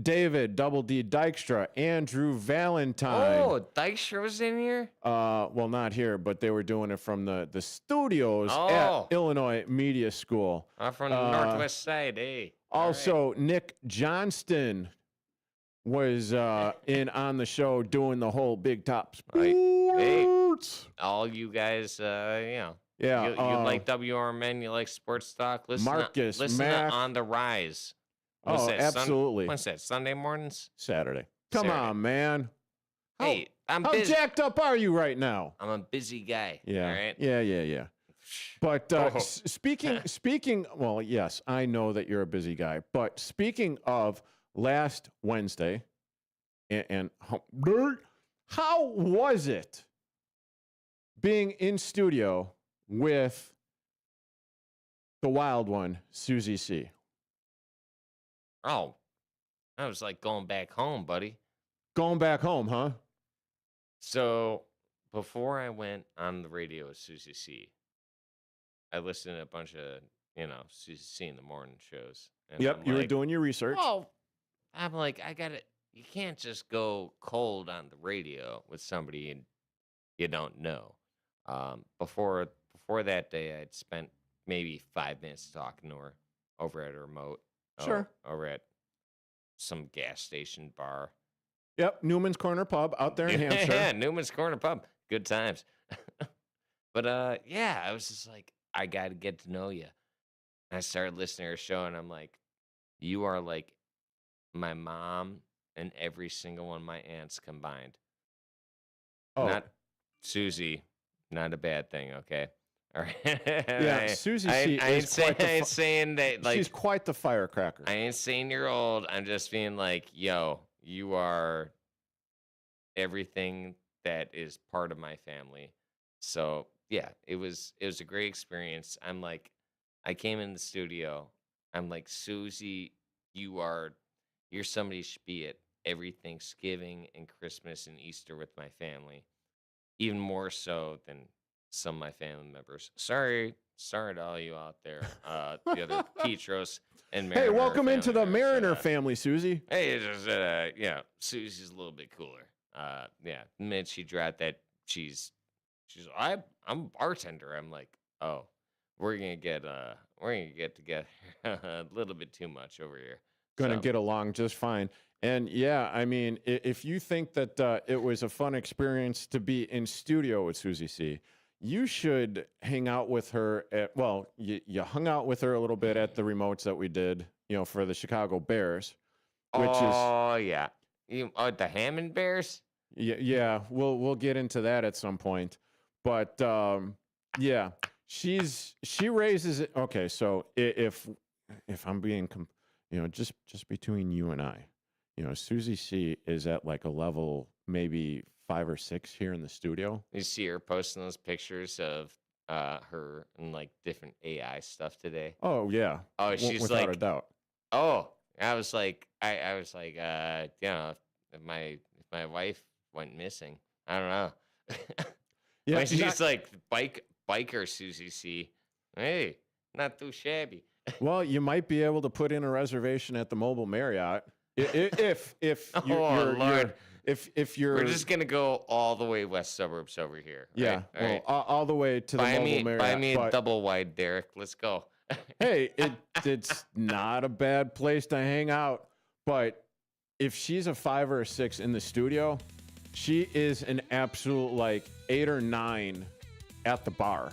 David Double D Dykstra, Andrew Valentine. Oh, Dykstra was in here? Well, not here, but they were doing it from the studios at Illinois Media School. From the Northwest Side, eh? Also, Nick Johnston was in on the show doing the whole Big Top Sports. Hey, all you guys, Yeah, you like WRMN, you like sports talk. Listen, Marcus, listen Mac. to On the Rise. Absolutely. When's that? Sunday mornings? Saturday. Come on, man. Hey, I'm How busy. jacked up are you right now? I'm a busy guy. Yeah. All right. Yeah. But speaking, well, yes, I know that you're a busy guy. But speaking of last Wednesday, and how was it being in studio with the wild one, Susie C? Oh, I was like going back home, buddy. Going back home, huh? So before I went on the radio with Susie C, I listened to a bunch of, Susie C in the morning shows. And Yep, you were doing your research. Oh, I'm like, you can't just go cold on the radio with somebody you don't know. Before that day, I'd spent maybe 5 minutes talking to her over at a remote. Sure. Over at some gas station bar. Yep, Newman's Corner Pub out there in Hampshire. Yeah, Newman's Corner Pub. Good times. But I was just like, I got to get to know you. And I started listening to her show, and I'm like, you are like my mom and every single one of my aunts combined. Oh. Not Susie, not a bad thing, okay? All right. Yeah, Susie C. I ain't saying that, like, she's quite the firecracker. I ain't saying you're old. I'm just being like, yo, you are everything that is part of my family. So yeah, it was a great experience. I'm like, I came in the studio. I'm like, Susie, you're somebody who should be at every Thanksgiving and Christmas and Easter with my family, even more so than some of my family members. Sorry to all you out there, the other Petros and Mariner. Hey, welcome into the members. Mariner family, Susie. Hey, it's just, Susie's a little bit cooler. The minute she dropped that, she's I'm a bartender. I'm like, oh, we're gonna get together a little bit too much over here. Gonna get along just fine. And yeah, I mean, if you think that it was a fun experience to be in studio with Susie C, you should hang out with her you hung out with her a little bit at the remotes that we did, for the Chicago Bears, which yeah. The Hammond Bears? Yeah, we'll get into that at some point. But yeah, she raises it. Okay, so if I'm being just between you and I, Susie C is at like a level maybe 5 or 6 here in the studio. You see her posting those pictures of her and like different AI stuff today. Oh yeah. Oh, she's without like, a doubt. Oh, I was like, if my wife went missing, I don't know. Yeah, When she's like biker Susie C. Hey, not too shabby. Well, you might be able to put in a reservation at the Mobile Marriott if Lord. if you're. We're just gonna go all the way west suburbs over here. Yeah, right? all the way to the Mobile Marriott. Buy me a double wide, Derek. Let's go. Hey, it's not a bad place to hang out, but if she's a 5 or a 6 in the studio, she is an absolute like 8 or 9 at the bar.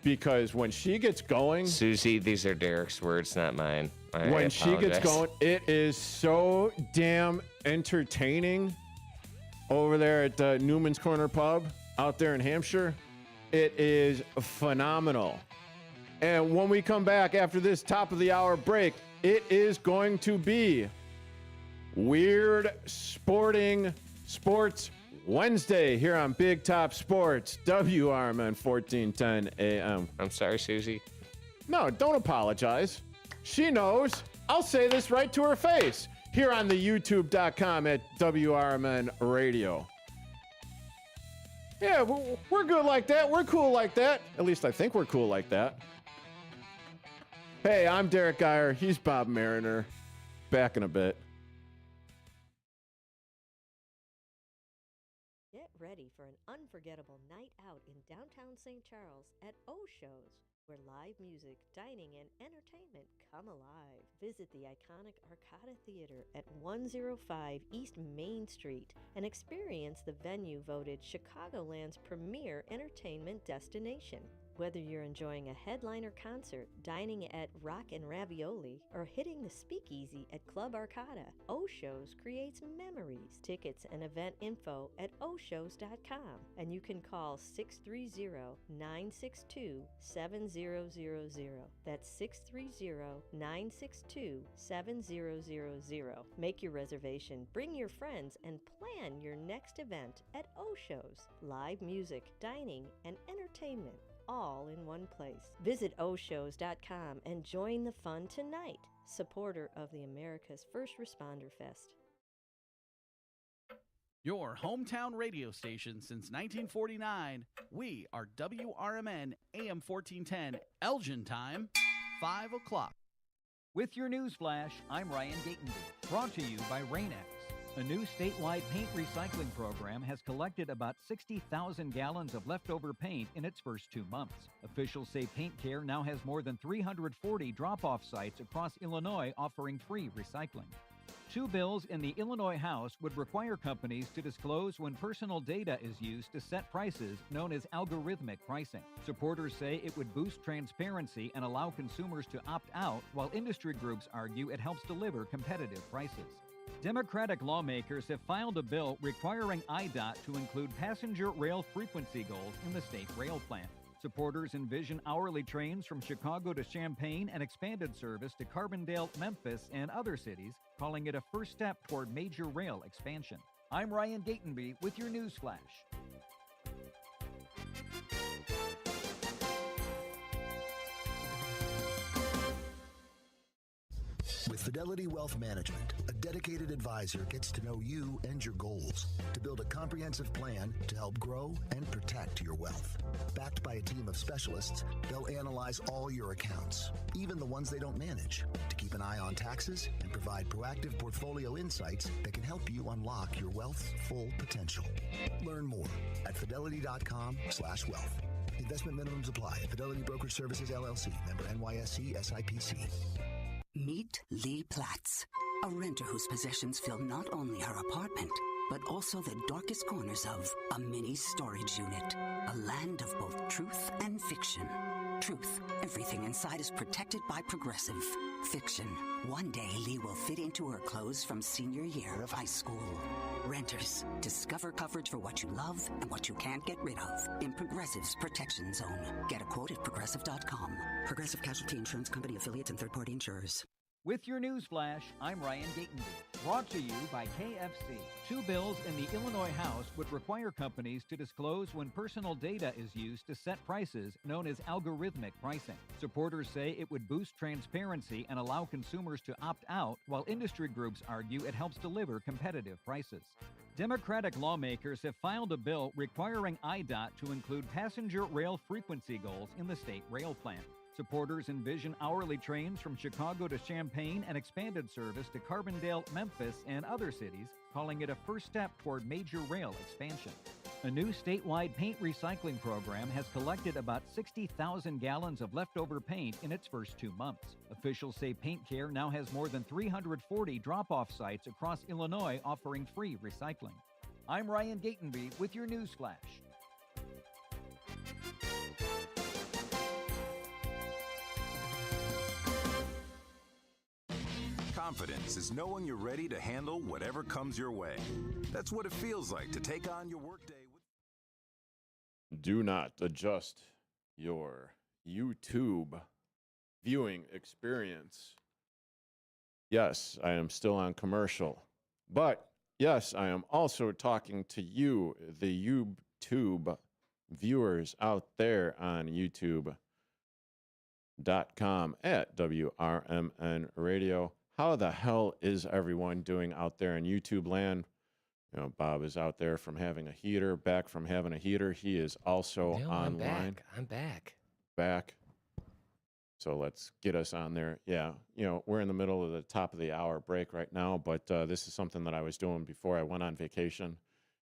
Because when she gets going... Susie, these are Derek's words, not mine. When she gets going, it is so damn entertaining over there at Newman's Corner Pub out there in Hampshire. It is phenomenal. And when we come back after this top of the hour break, it is going to be Weird Sports Wednesday here on Big Top Sports, WRMN 1410 AM. I'm sorry, Susie. No, don't apologize. She knows. I'll say this right to her face here on the youtube.com at WRMN Radio. Yeah, we're good like that. We're cool like that. At least I think we're cool like that. Hey, I'm Derrick Geyer. He's Bob Mariner. Back in a bit. Get ready for an unforgettable night out in downtown St. Charles at O'Shows, where live music, dining, and entertainment come alive. Visit the iconic Arcada Theater at 105 East Main Street and experience the venue voted Chicagoland's premier entertainment destination. Whether you're enjoying a headliner concert, dining at Rock and Ravioli, or hitting the speakeasy at Club Arcada, O'Shows creates memories. Tickets and event info at O'Shows.com, and you can call 630-962-7000. That's 630-962-7000. Make your reservation, bring your friends, and plan your next event at O'Shows. Live music, dining, and entertainment, all in one place. Visit O'Shows.com and join the fun tonight. Supporter of the America's First Responder Fest. Your hometown radio station since 1949. We are WRMN AM 1410, Elgin time, 5 o'clock. With your news flash, I'm Ryan Gatenby. Brought to you by Rain-X. A new statewide paint recycling program has collected about 60,000 gallons of leftover paint in its first 2 months. Officials say Paint Care now has more than 340 drop-off sites across Illinois offering free recycling. 2 bills in the Illinois House would require companies to disclose when personal data is used to set prices, known as algorithmic pricing. Supporters say it would boost transparency and allow consumers to opt out, while industry groups argue it helps deliver competitive prices. Democratic lawmakers have filed a bill requiring IDOT to include passenger rail frequency goals in the state rail plan. Supporters envision hourly trains from Chicago to Champaign and expanded service to Carbondale, Memphis, and other cities, calling it a first step toward major rail expansion. I'm Ryan Gatenby with your news flash. With Fidelity Wealth Management, a dedicated advisor gets to know you and your goals to build a comprehensive plan to help grow and protect your wealth. Backed by a team of specialists, they'll analyze all your accounts, even the ones they don't manage, to keep an eye on taxes and provide proactive portfolio insights that can help you unlock your wealth's full potential. Learn more at fidelity.com/wealth. Investment minimums apply. Fidelity Brokerage Services, LLC. Member NYSE SIPC. Meet Lee Platts, a renter whose possessions fill not only her apartment, but also the darkest corners of a mini storage unit. A land of both truth and fiction. Truth, everything inside is protected by Progressive. Fiction, one day Lee will fit into her clothes from senior year of high school. Renters, discover coverage for what you love and what you can't get rid of in Progressive's Protection Zone. Get a quote at Progressive.com. Progressive Casualty Insurance Company, affiliates, and third-party insurers. With your news flash, I'm Ryan Gatenby. Brought to you by KFC. 2 bills in the Illinois House would require companies to disclose when personal data is used to set prices, known as algorithmic pricing. Supporters say it would boost transparency and allow consumers to opt out, while industry groups argue it helps deliver competitive prices. Democratic lawmakers have filed a bill requiring IDOT to include passenger rail frequency goals in the state rail plan. Supporters envision hourly trains from Chicago to Champaign and expanded service to Carbondale, Memphis, and other cities, calling it a first step toward major rail expansion. A new statewide paint recycling program has collected about 60,000 gallons of leftover paint in its first 2 months. Officials say Paint Care now has more than 340 drop-off sites across Illinois offering free recycling. I'm Ryan Gatenby with your news flash. Confidence is knowing you're ready to handle whatever comes your way. That's what it feels like to take on your workday. Do not adjust your YouTube viewing experience. Yes, I am still on commercial. But yes, I am also talking to you, the YouTube viewers out there on YouTube.com at WRMN Radio. How the hell is everyone doing out there in YouTube land? You know, Bob is out there from having a heater, back from having a heater. He is also online. I'm back. Back. So let's get us on there. Yeah, you know, we're in the middle of the top of the hour break right now, but this is something that I was doing before I went on vacation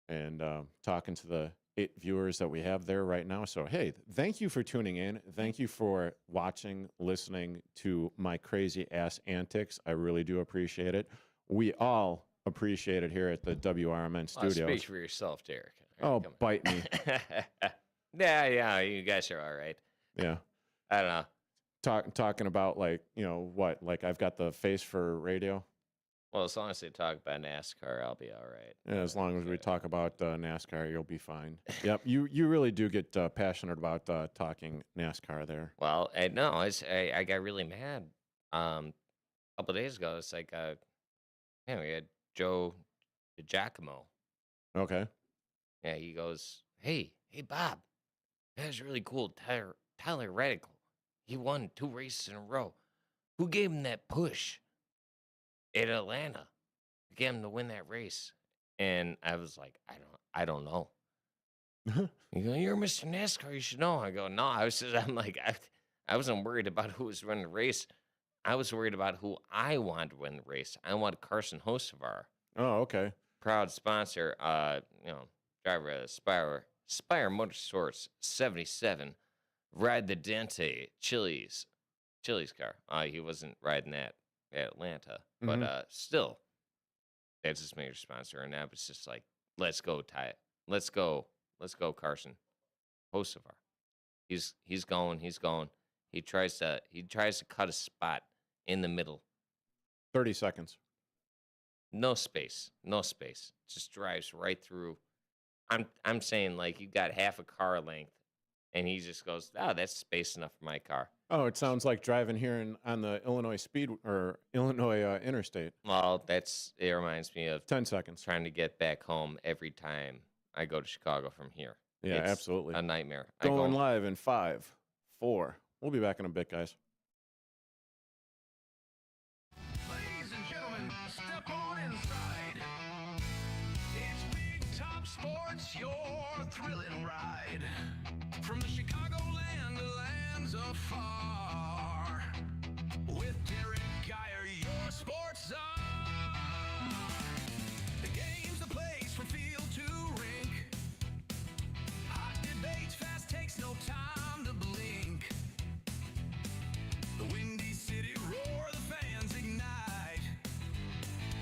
and talking to the 8 viewers that we have there right now. So, hey, thank you for tuning in. Thank you for watching, listening to my crazy ass antics. I really do appreciate it. We all appreciate it here at the WRMN studios. Speak for yourself, Derek. Oh, bite me. Yeah, you guys are all right. Yeah. I don't know. Talking about, like, you know, what? Like, I've got the face for radio? Well, as long as they talk about NASCAR, I'll be all right. Yeah, as long as we talk about NASCAR, you'll be fine. Yep, you really do get passionate about talking NASCAR there. Well, I got really mad a couple of days ago. It's like, we had Joe DiGiacomo. Okay. Yeah, he goes, hey, Bob, that was really cool. Tyler Reddick, he won 2 races in a row. Who gave him that push at Atlanta to get him to win that race? And I was like, I don't know. You go, you're Mr. NASCAR, you should know. I go, no, I wasn't worried about who was running the race. I was worried about who I wanted to win the race. I want Carson Hocevar. Oh, okay. Proud sponsor, driver of Spire Motorsports 77. Ride the Dente Chili's car. He wasn't riding that at Atlanta, but still, that's his major sponsor. And I was just like, let's go, Ty. Let's go, Carson Hocevar. He's going. He tries to cut a spot in the middle. 30 seconds. No space. Just drives right through. I'm saying, like, you got half a car length, and he just goes, that's space enough for my car. Oh, it sounds like driving here on the Illinois Illinois interstate. Well, it reminds me of 10 seconds trying to get back home every time I go to Chicago from here. Yeah, it's absolutely. A nightmare. Going live in 5, 4. We'll be back in a bit, guys. Ladies and gentlemen, step on inside. It's Big Top Sports, your thrilling ride. From the Chicagoland to lands afar. With Derrick Geyer, your sports czar. The game's the place from field to rink. Hot debates, fast takes, no time to blink. The Windy City roar, the fans ignite.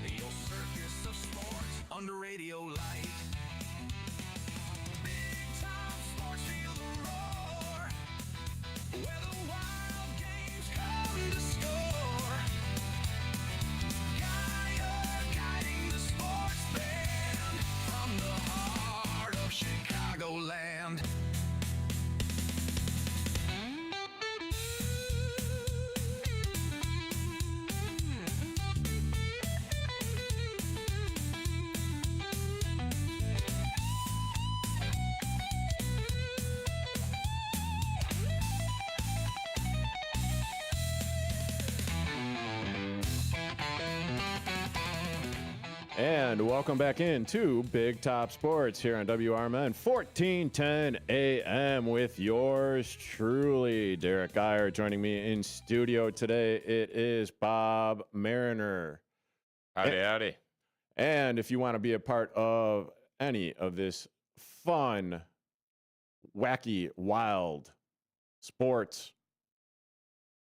Your circus of sports under radio light. Big Top Sports, feel the roar. Where the wild games come to score. Geyer guiding the sports band from the heart of Chicagoland. And welcome back into Big Top Sports here on WRMN 1410 AM with yours truly, Derrick Geyer. Joining me in studio today, it is Bob Mariner. Howdy. And if you want to be a part of any of this fun, wacky, wild sports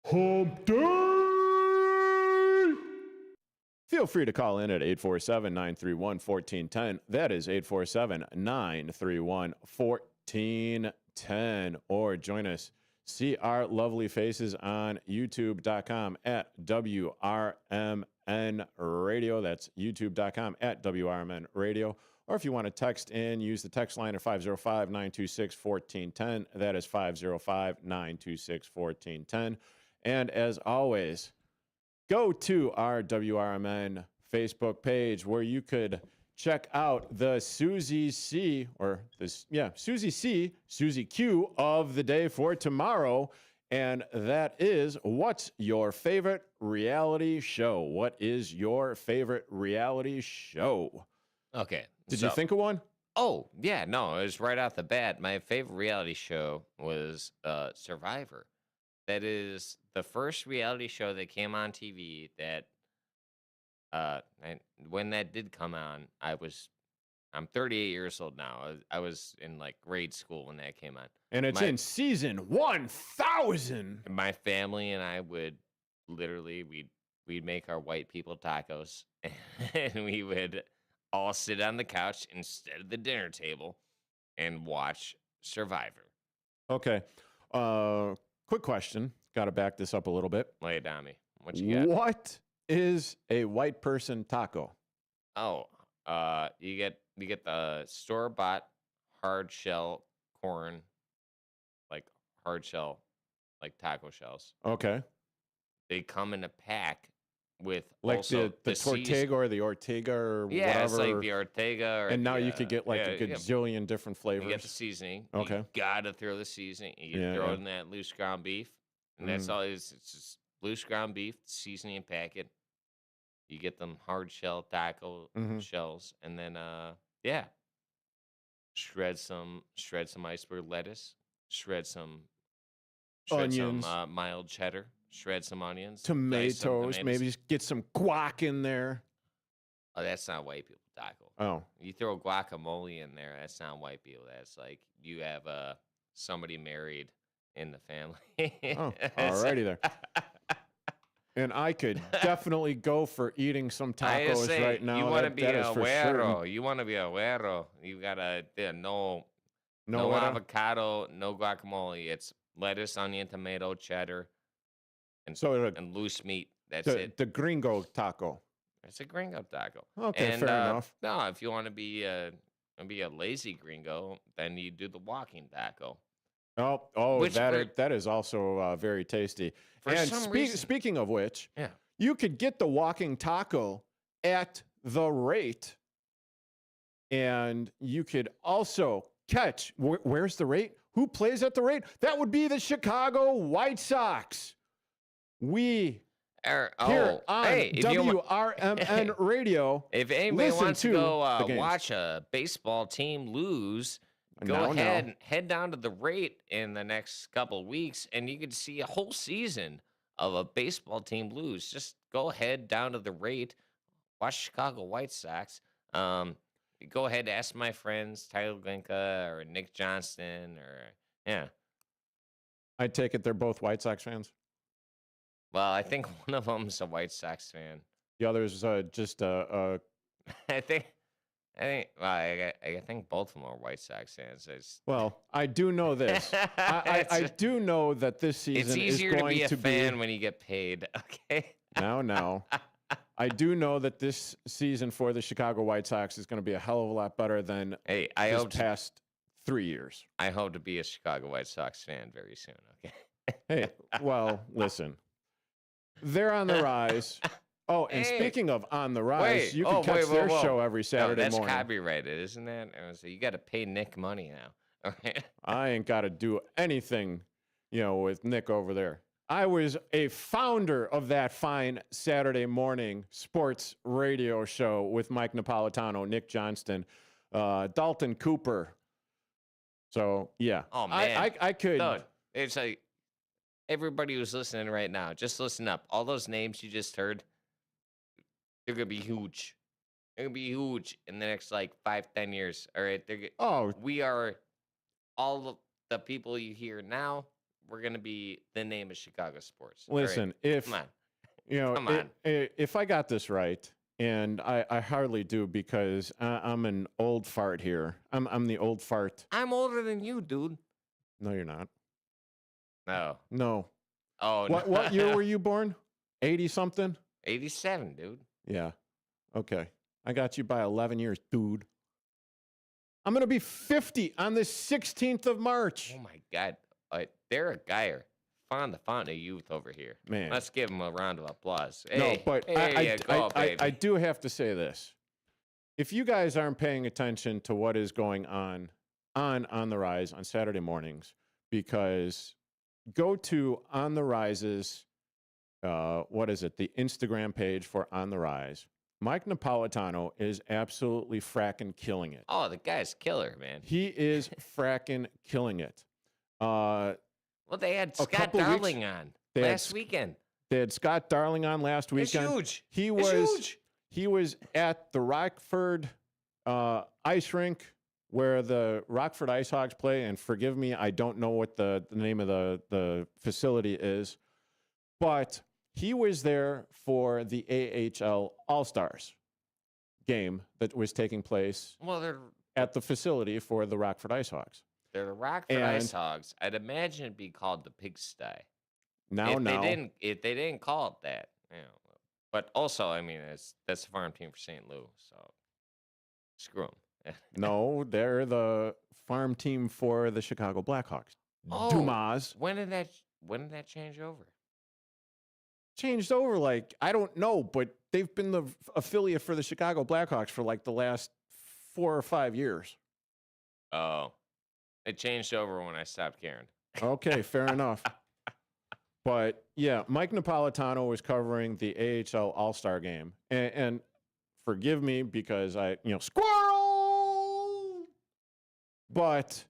hump day, feel free to call in at 847-931-1410. That is 847-931-1410. Or join us. See our lovely faces on youtube.com at WRMN WRMN Radio. That's youtube.com at WRMN Radio. Or if you want to text in, use the text line at 505-926-1410. That is 505-926-1410. And as always, go to our WRMN Facebook page where you could check out the Susie C, Susie Q of the day for tomorrow. And that is, what's your favorite reality show? What is your favorite reality show? Okay. Did you think of one? Oh, yeah. No, it was right off the bat. My favorite reality show was Survivor. That is the first reality show that came on TV that, when that did come on, I'm 38 years old now. I was in like grade school when that came on. And it's in season 1000. My family and I would literally, we'd make our white people tacos and we would all sit on the couch instead of the dinner table and watch Survivor. Okay. Quick question. Got to back this up a little bit. Lay it on me. What you got? What is a white person taco? Oh, you get the store-bought hard shell corn, like hard shell, like taco shells. Okay. They come in a pack with like also the Tortega or the Ortega or whatever. It's like the Ortega. And now you could get like a gazillion different flavors. You get the seasoning. Okay. You gotta throw the seasoning. You throw it in that loose ground beef, and that's all. It's just loose ground beef, seasoning packet. You get them hard shell taco shells, and then shred some iceberg lettuce, shred some onions, mild cheddar, shred some onions, tomatoes, maybe get some guac in there. Oh, that's not white people taco. Oh, you throw guacamole in there, that's not white people. That's like you have somebody married in the family. Oh, alrighty there. And I could definitely go for eating some tacos right now. You want to be a güero. You want to be a güero. You gotta no avocado, no guacamole. It's lettuce, onion, tomato, cheddar, and loose meat. That's it. The gringo taco. It's a gringo taco. Okay, fair enough. No, if you want to be a lazy gringo, then you do the walking taco. That is also very tasty. And speaking of which, you could get the walking taco at the rate, and you could also catch. Where's the rate? Who plays at the rate? That would be the Chicago White Sox. We here on WRMN Radio. If anybody wants to go watch a baseball team lose, head down to the rate in the next couple of weeks, and you could see a whole season of a baseball team lose. Just go ahead down to the rate, watch Chicago White Sox. Go ahead, ask my friends Tyler Glinka or Nick Johnston I take it they're both White Sox fans. Well, I think one of them's a White Sox fan. The other's just I think both of them are White Sox fans. Well, I do know this. I do know that this season it's easier is going to be a fan when you get paid. Okay. No. I do know that this season for the Chicago White Sox is going to be a hell of a lot better than past 3 years. I hope to be a Chicago White Sox fan very soon. Okay. Hey, well, listen, they're on the rise. Oh, and speaking of on the rise, you can catch their show every Saturday morning. That's copyrighted, isn't that? So you got to pay Nick money now. Okay. I ain't got to do anything, with Nick over there. I was a founder of that fine Saturday morning sports radio show with Mike Napolitano, Nick Johnston, Dalton Cooper. So, yeah. Oh, man. I could. Dude, it's like everybody who's listening right now, just listen up. All those names you just heard, they're going to be huge. They're going to be huge in the next, 5-10 years. All right? We are all of the people you hear now. We're going to be the name of Chicago sports. Listen, right? Come on. If I got this right, and I hardly do because I'm an old fart here. I'm the old fart. I'm older than you, dude. No, you're not. No. No. Oh, What year were you born? 80-something? 87, dude. Yeah. Okay. I got you by 11 years, dude. I'm going to be 50 on the 16th of March. Oh, my God. Derrick Geyer. The fountain of youth over here. Man. Let's give him a round of applause. No, Hey, but I do have to say this. If you guys aren't paying attention to what is going on the Rise on Saturday mornings, because go to On the Rise's, the Instagram page for On the Rise. Mike Napolitano is absolutely fracking killing it. Oh, the guy's killer, man. He is fracking killing it. Well, they had Scott Darling on last weekend. They had Scott Darling on last weekend. It's huge. He was at the Rockford ice rink where the Rockford Ice Hogs play. And forgive me, I don't know what the name of the facility is. But he was there for the AHL All-Stars game that was taking place at the facility for the Rockford Ice Hogs. They're the Rockford Ice Hogs. I'd imagine it'd be called the Pigsty. If they didn't call it that, But also, I mean, that's the farm team for St. Louis, so screw them. No, they're the farm team for the Chicago Blackhawks. Oh, Dumas. When did that change over? Changed over, I don't know, but they've been the affiliate for the Chicago Blackhawks for the last 4 or 5 years. Oh. It changed over when I stopped caring. Okay, fair enough. But, yeah, Mike Napolitano was covering the AHL All-Star game. And forgive me because squirrel! But,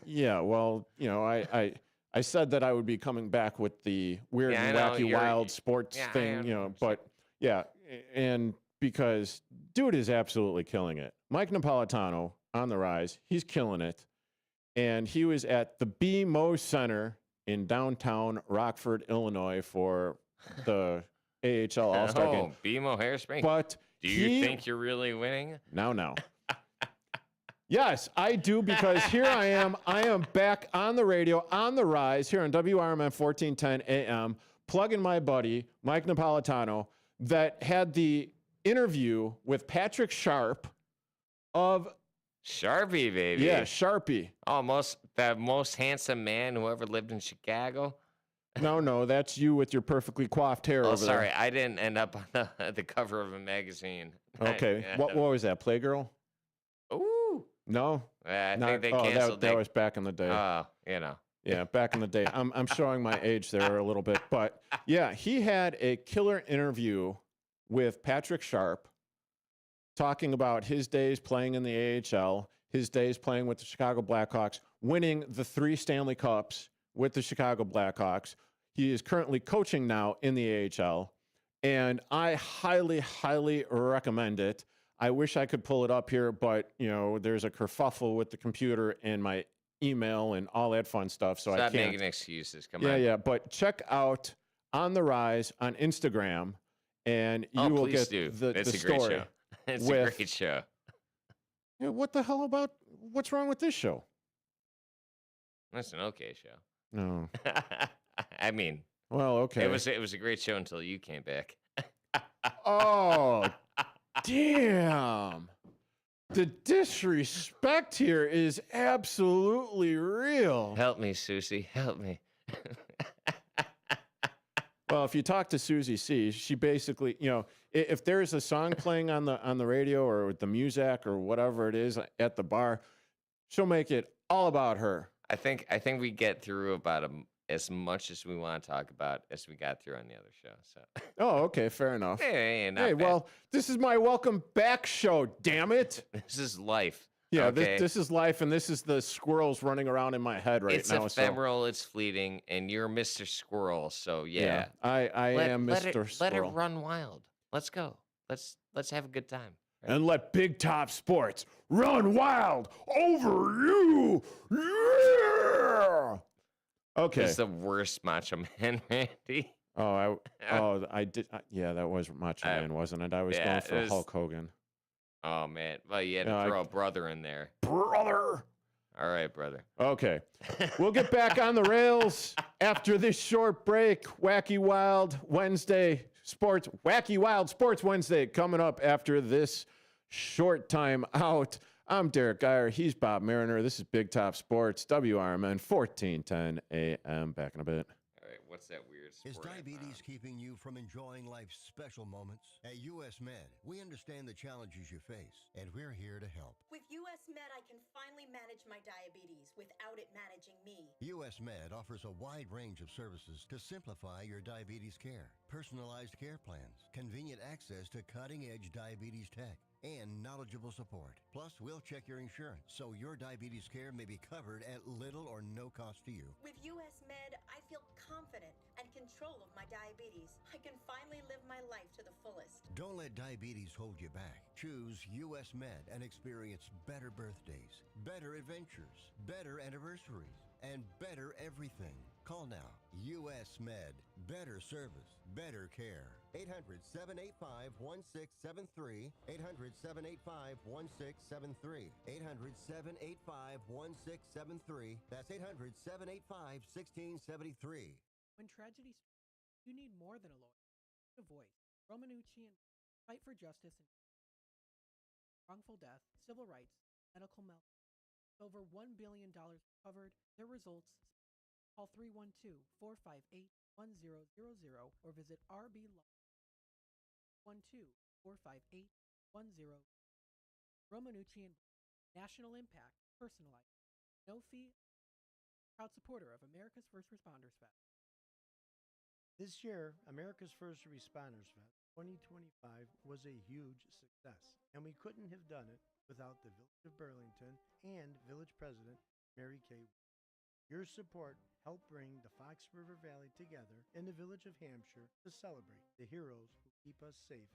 yeah, well, I said that I would be coming back with the weird and wacky wild sports thing, but, yeah, and because dude is absolutely killing it. Mike Napolitano, on the Rise, he's killing it. And he was at the BMO Center in downtown Rockford, Illinois for the AHL All-Star game. BMO Harrisburg. But do you think you're really winning? No. Yes, I do, because here I am back on the radio, on the Rise, here on WRMN 1410 AM, plugging my buddy, Mike Napolitano, that had the interview with Patrick Sharp of Sharpie, baby. Yeah, Sharpie. Almost the most handsome man who ever lived in Chicago. No, that's you with your perfectly coiffed hair over sorry, there. I didn't end up on the cover of a magazine. Okay, what was that, Playgirl? Ooh. No? I think they canceled that was back in the day. Yeah, back in the day. I'm showing my age there a little bit. But, yeah, he had a killer interview with Patrick Sharp, talking about his days playing in the AHL, his days playing with the Chicago Blackhawks, winning the 3 Stanley Cups with the Chicago Blackhawks. He is currently coaching now in the AHL, and I highly, highly recommend it. I wish I could pull it up here, but, there's a kerfuffle with the computer and my email and all that fun stuff, so I can't. Stop making excuses. Come on. Yeah, but check out On the Rise on Instagram, and you will get the story. Great show. It's a great show. Yeah, what the hell what's wrong with this show? That's an okay show. No. I mean, well, okay. It was a great show until you came back. Oh, damn. The disrespect here is absolutely real. Help me, Susie. Help me. Well, if you talk to Susie C, she basically, if there's a song playing on the radio or with the music or whatever it is at the bar, she'll make it all about her. I think we get through about as much as we want to talk about as we got through on the other show. So. Oh, okay, fair enough. Hey, well, this is my welcome back show. Damn it! This is life. Yeah, okay? this is life, and this is the squirrels running around in my head right now. It's ephemeral, it's fleeting, and you're Mr. Squirrel, so yeah. I am Mr. Squirrel. Let it run wild. Let's go. Let's have a good time. Right? And let Big Top Sports run wild over you. Yeah. Okay. This is the worst Macho Man, Randy. I did. Yeah, that was Macho Man, wasn't it? I was going for Hulk Hogan. Oh, man. Well, you had to throw a brother in there. Brother! All right, brother. Okay. We'll get back on the rails After this short break, Wacky Wild Sports Wednesday coming up after this short time out. I'm Derrick Geyer. He's Bob Mariner. This is Big Top Sports, WRMN 1410 AM. Back in a bit. All right, what's that weird sport? Is diabetes keeping you from enjoying life's special moments? At US Med, we understand the challenges you face, and we're here to help. With US Med, I can finally manage my diabetes without it managing me. US Med offers a wide range of services to simplify your diabetes care. Personalized care plans, convenient access to cutting-edge diabetes tech, and knowledgeable support. Plus, we'll check your insurance so your diabetes care may be covered at little or no cost to you. With US Med, I feel confident and control of my diabetes. I can finally live my life to the fullest. Don't let diabetes hold you back. Choose US Med and experience better birthdays, better adventures, better anniversaries, and better everything. Call now. US Med. Better service, better care. 800-785-1673. 800-785-1673. 800-785-1673. That's 800-785-1673. When tragedy strikes, you need more than a lawyer. A voice. Romanucci and fight for justice and wrongful death, civil rights, medical malpractice. Over $1 billion covered. Their results. Call 312-458-1000 or visit RB12-458-1000. Romanucci and National Impact, personalized, no fee. Proud supporter of America's First Responders Fest. This year, America's First Responders Fest 2025 was a huge success, and we couldn't have done it without the Village of Burlington and Village President Mary Kay. Your support helped bring the Fox River Valley together in the Village of Hampshire to celebrate the heroes who keep us safe.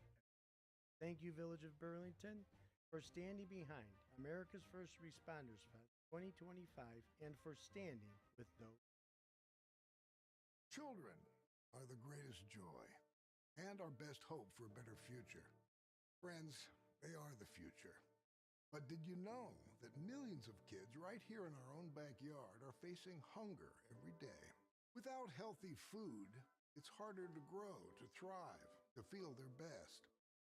Thank you, Village of Burlington, for standing behind America's First Responders Fest 2025 and for standing with those. Children are the greatest joy and our best hope for a better future. Friends, they are the future. But did you know that millions of kids right here in our own backyard are facing hunger every day? Without healthy food, it's harder to grow, to thrive, to feel their best.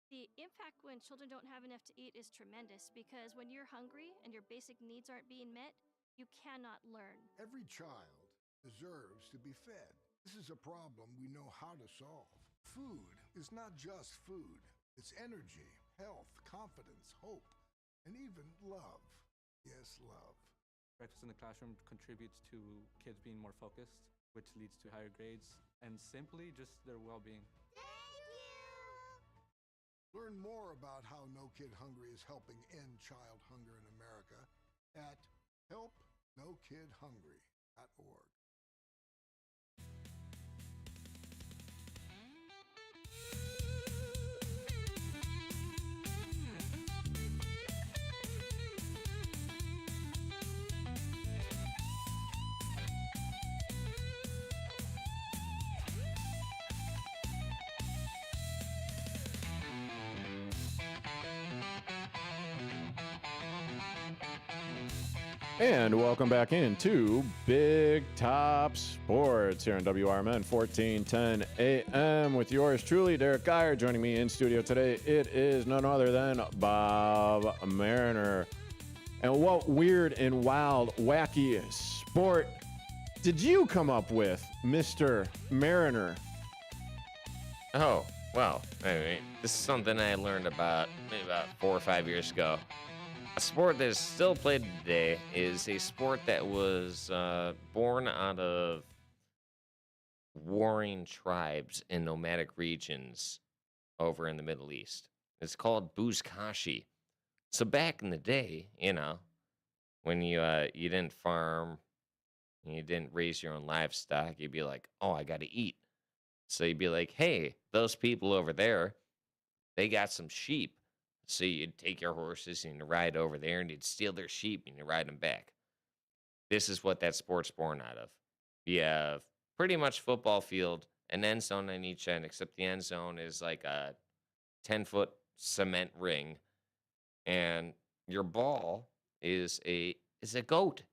The impact when children don't have enough to eat is tremendous because when you're hungry and your basic needs aren't being met, you cannot learn. Every child deserves to be fed. This is a problem we know how to solve. Food is not just food. It's energy, health, confidence, hope, and even love. Yes, love. Breakfast in the classroom contributes to kids being more focused, which leads to higher grades, and simply just their well-being. Learn more about how No Kid Hungry is helping end child hunger in America at helpnokidhungry.org. And welcome back into Big Top Sports here on WRMN 1410 AM with yours truly, Derrick Geyer. Joining me in studio today, it is none other than Bob Mariner. And what weird and wild, wacky sport did you come up with, Mr. Mariner? Oh, well, anyway, this is something I learned about maybe about 4 or 5 years ago. A sport that is still played today is a sport that was born out of warring tribes in nomadic regions over in the Middle East. It's called buzkashi. So back in the day, you know, when you didn't farm and you didn't raise your own livestock, you'd be like, oh, I got to eat. So you'd be like, hey, those people over there, they got some sheep. So you'd take your horses and you'd ride over there and you'd steal their sheep and you'd ride them back. This is what that sport's born out of. You have pretty much football field, an end zone on each end, except the end zone is like a 10-foot cement ring. And your ball is a goat.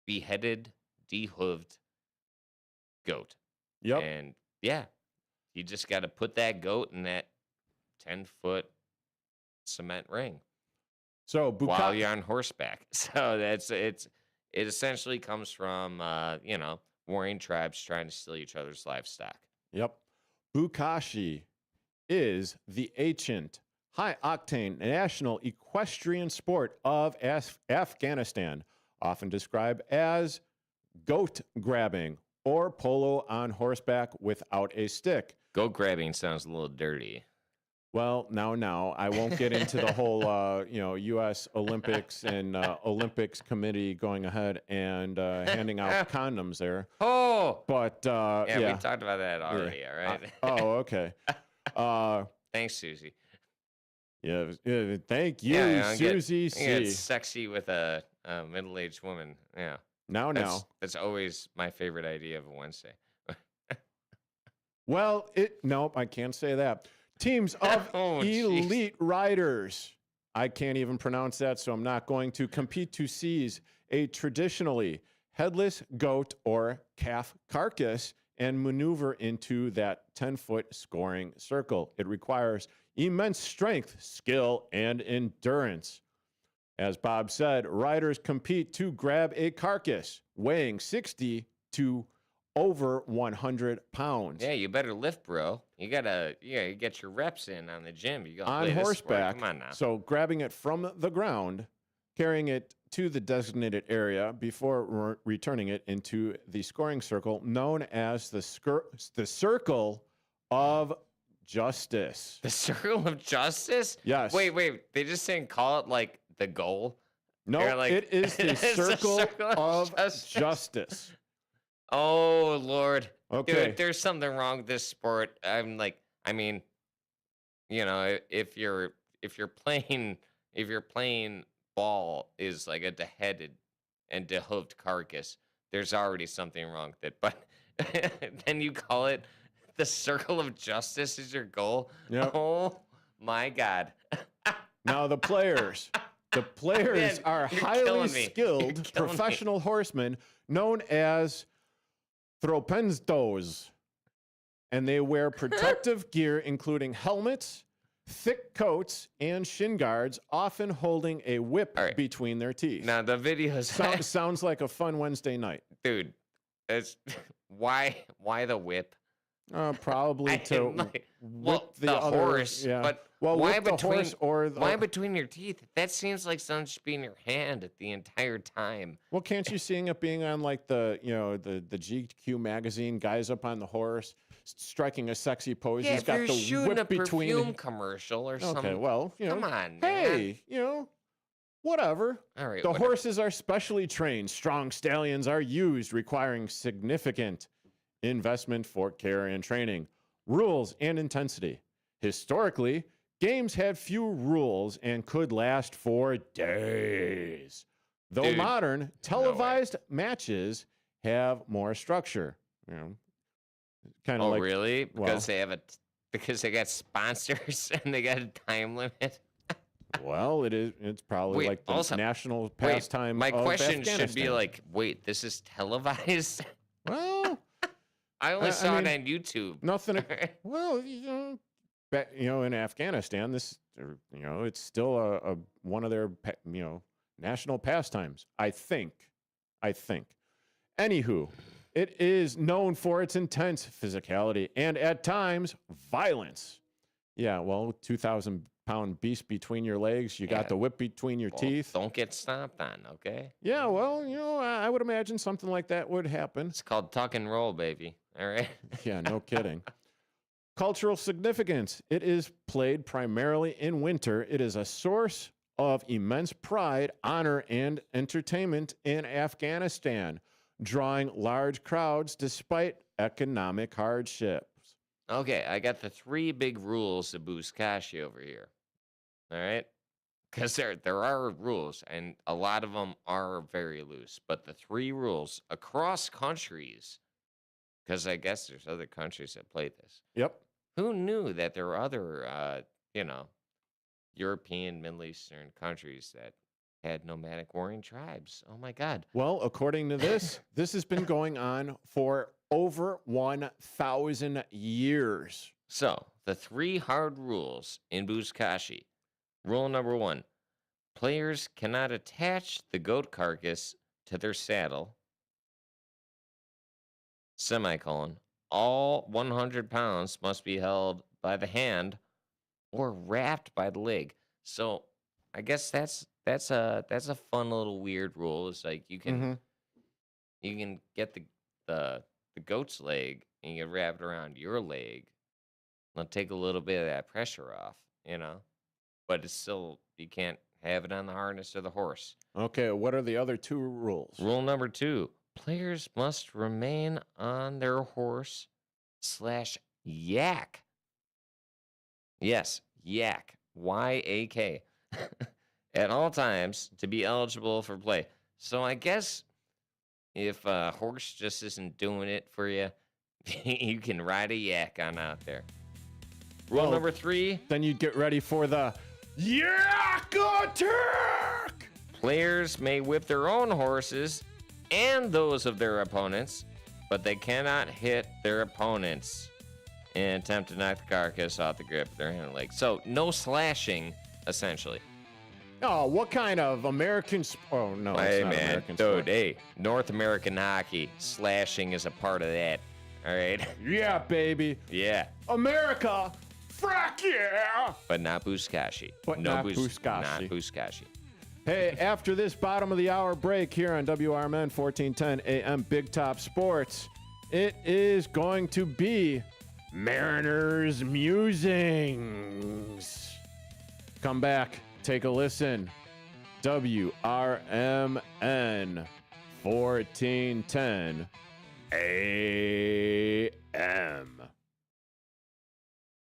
Beheaded, dehooved, goat. Yep. And yeah, you just got to put that goat in that 10-foot cement ring. So while you're on horseback. So it essentially comes from warring tribes trying to steal each other's livestock. Yep. Bukashi is the ancient, high-octane national equestrian sport of Afghanistan, often described as goat grabbing or polo on horseback without a stick. Goat grabbing sounds a little dirty. Well, now, I won't get into the whole, U.S. Olympics and Olympics committee going ahead and handing out condoms there. Oh! But, yeah, we talked about that already, all right? Okay. Thanks, Susie. Yeah, thank you, Susie C. Get sexy with a middle-aged woman. Yeah. Now. That's always my favorite idea of a Wednesday. Well, nope, I can't say that. Teams of elite riders. I can't even pronounce that, so I'm not going to compete to seize a traditionally headless goat or calf carcass and maneuver into that 10-foot scoring circle. It requires immense strength, skill, and endurance. As Bob said, riders compete to grab a carcass weighing 60 to over 100 pounds. Yeah, you better lift, bro. You get your reps in on the gym. You on play horseback. Come on now. So grabbing it from the ground, carrying it to the designated area before returning it into the scoring circle known as the Circle of Justice. The Circle of Justice? Yes. Wait. They just didn't call it like the goal? No, it is the Circle of Justice. Oh, Lord. Okay. Dude, there's something wrong with this sport. If you're playing ball is like a beheaded and dehooved carcass, there's already something wrong with it. But then you call it the Circle of Justice is your goal? Yep. Oh, my God. Now the players Man, are you're highly killing me. skilled professional horsemen known as Thropenstos, and they wear protective gear including helmets, thick coats, and shin guards, often holding a whip between their teeth. Now the videos sounds like a fun Wednesday night, dude. It's why the whip? Probably to whip the other, horse. Yeah. But well, why whip the between horse or why between your teeth? That seems like something should be in your hand the entire time. Well, can't you see it being on like the GQ magazine, guys up on the horse striking a sexy pose? Yeah, He's got if the you're shooting whip a between. perfume commercial or something. Okay, well, come on, hey, whatever. All right, the horses are specially trained. Strong stallions are used, requiring significant investment for care and training. Rules and intensity. Historically, games had few rules and could last for days. Though Dude, modern televised matches have more structure. Kind of like really? well, Because they got sponsors and they got a time limit. Well, it's probably like the national pastime. My of question should be Afghanistan. like, wait, this is televised? Well, I only saw it on YouTube. Nothing. Well, in Afghanistan, it's still one of their national pastimes. I think. Anywho, it is known for its intense physicality and at times violence. Yeah, well, 2,000-pound beast between your legs. You got the whip between your teeth. Don't get stomped on, okay? Yeah, well, I would imagine something like that would happen. It's called tuck and roll, baby. All right? Yeah, no kidding. Cultural significance. It is played primarily in winter. It is a source of immense pride, honor, and entertainment in Afghanistan, drawing large crowds despite economic hardships. Okay, I got the 3 big rules of Buzkashi over here. All right? Because there are rules, and a lot of them are very loose. But the 3 rules across countries, because I guess there's other countries that play this. Yep. Who knew that there were other, European, Middle Eastern countries that had nomadic warring tribes? Oh, my God. Well, according to this, this has been going on for over 1,000 years. So, the 3 hard rules in Buzkashi. Rule number 1. Players cannot attach the goat carcass to their saddle. Semicolon. All 100 pounds must be held by the hand or wrapped by the leg. So, I guess that's a fun little weird rule. It's like you can get the goat's leg and you can wrap it around your leg. It'll take a little bit of that pressure off, but it's still, you can't have it on the harness of the horse. Okay, what are the other 2 rules? Rule number 2, players must remain on their horse / yak. Yes, yak. Y-A-K. At all times to be eligible for play. So I guess if a horse just isn't doing it for you, you can ride a yak on out there. Rule number 3. Then you get ready for the yak attack! Players may whip their own horses and those of their opponents, but they cannot hit their opponents in an attempt to knock the carcass off the grip of their hand and leg. So no slashing, essentially. Oh, what kind of American... Oh, no, hey, it's not man, American dude, sport. hey, North American hockey, slashing is a part of that, all right? Yeah, baby. Yeah. America, frack yeah! But not Buzkashi. But not Buzkashi. Not Buzkashi. Hey, after this bottom of the hour break here on WRMN 1410 AM Big Top Sports, it is going to be Mariners Musings. Come back. Take a listen. WRMN 1410 AM.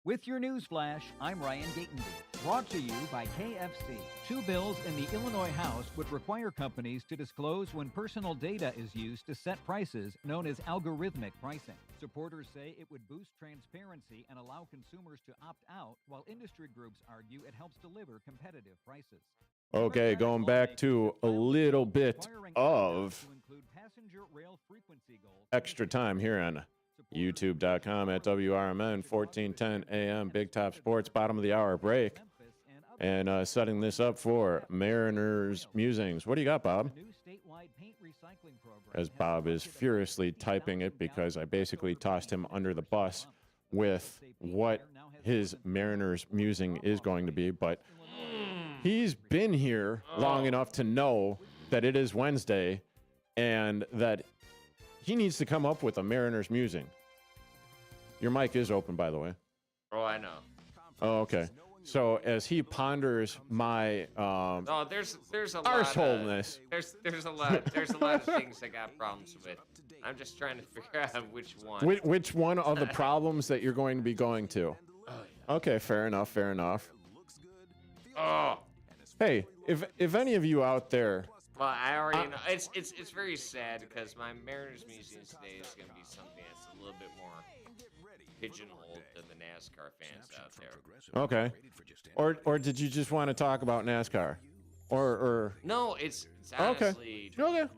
With your news flash, I'm Ryan Gatenby. Brought to you by KFC. 2 bills in the Illinois House would require companies to disclose when personal data is used to set prices, known as algorithmic pricing. Supporters say it would boost transparency and allow consumers to opt out, while industry groups argue it helps deliver competitive prices. Okay, going back to a little bit of extra time here on YouTube.com at WRMN 1410 AM Big Top Sports, bottom of the hour break. And setting this up for Mariners Musings. What do you got, Bob? As Bob is furiously typing it because I basically tossed him under the bus with what his Mariners Musing is going to be. But he's been here long enough to know that it is Wednesday and that he needs to come up with a Mariners Musing. Your mic is open, by the way. Oh, I know. Oh, okay. So as he ponders my there's a lot arseholeness. There's a lot of things I got problems with. I'm just trying to figure out which one. Which one of the problems that you're going to be going to? Okay, fair enough. Fair enough. Oh. Hey, if any of you out there. Well, I already know. It's very sad because my Mariners Museum today is going to be something that's a little bit more pigeonholed than the NASCAR fans out there. Okay. Or did you just want to talk about NASCAR? Or no, it's honestly okay.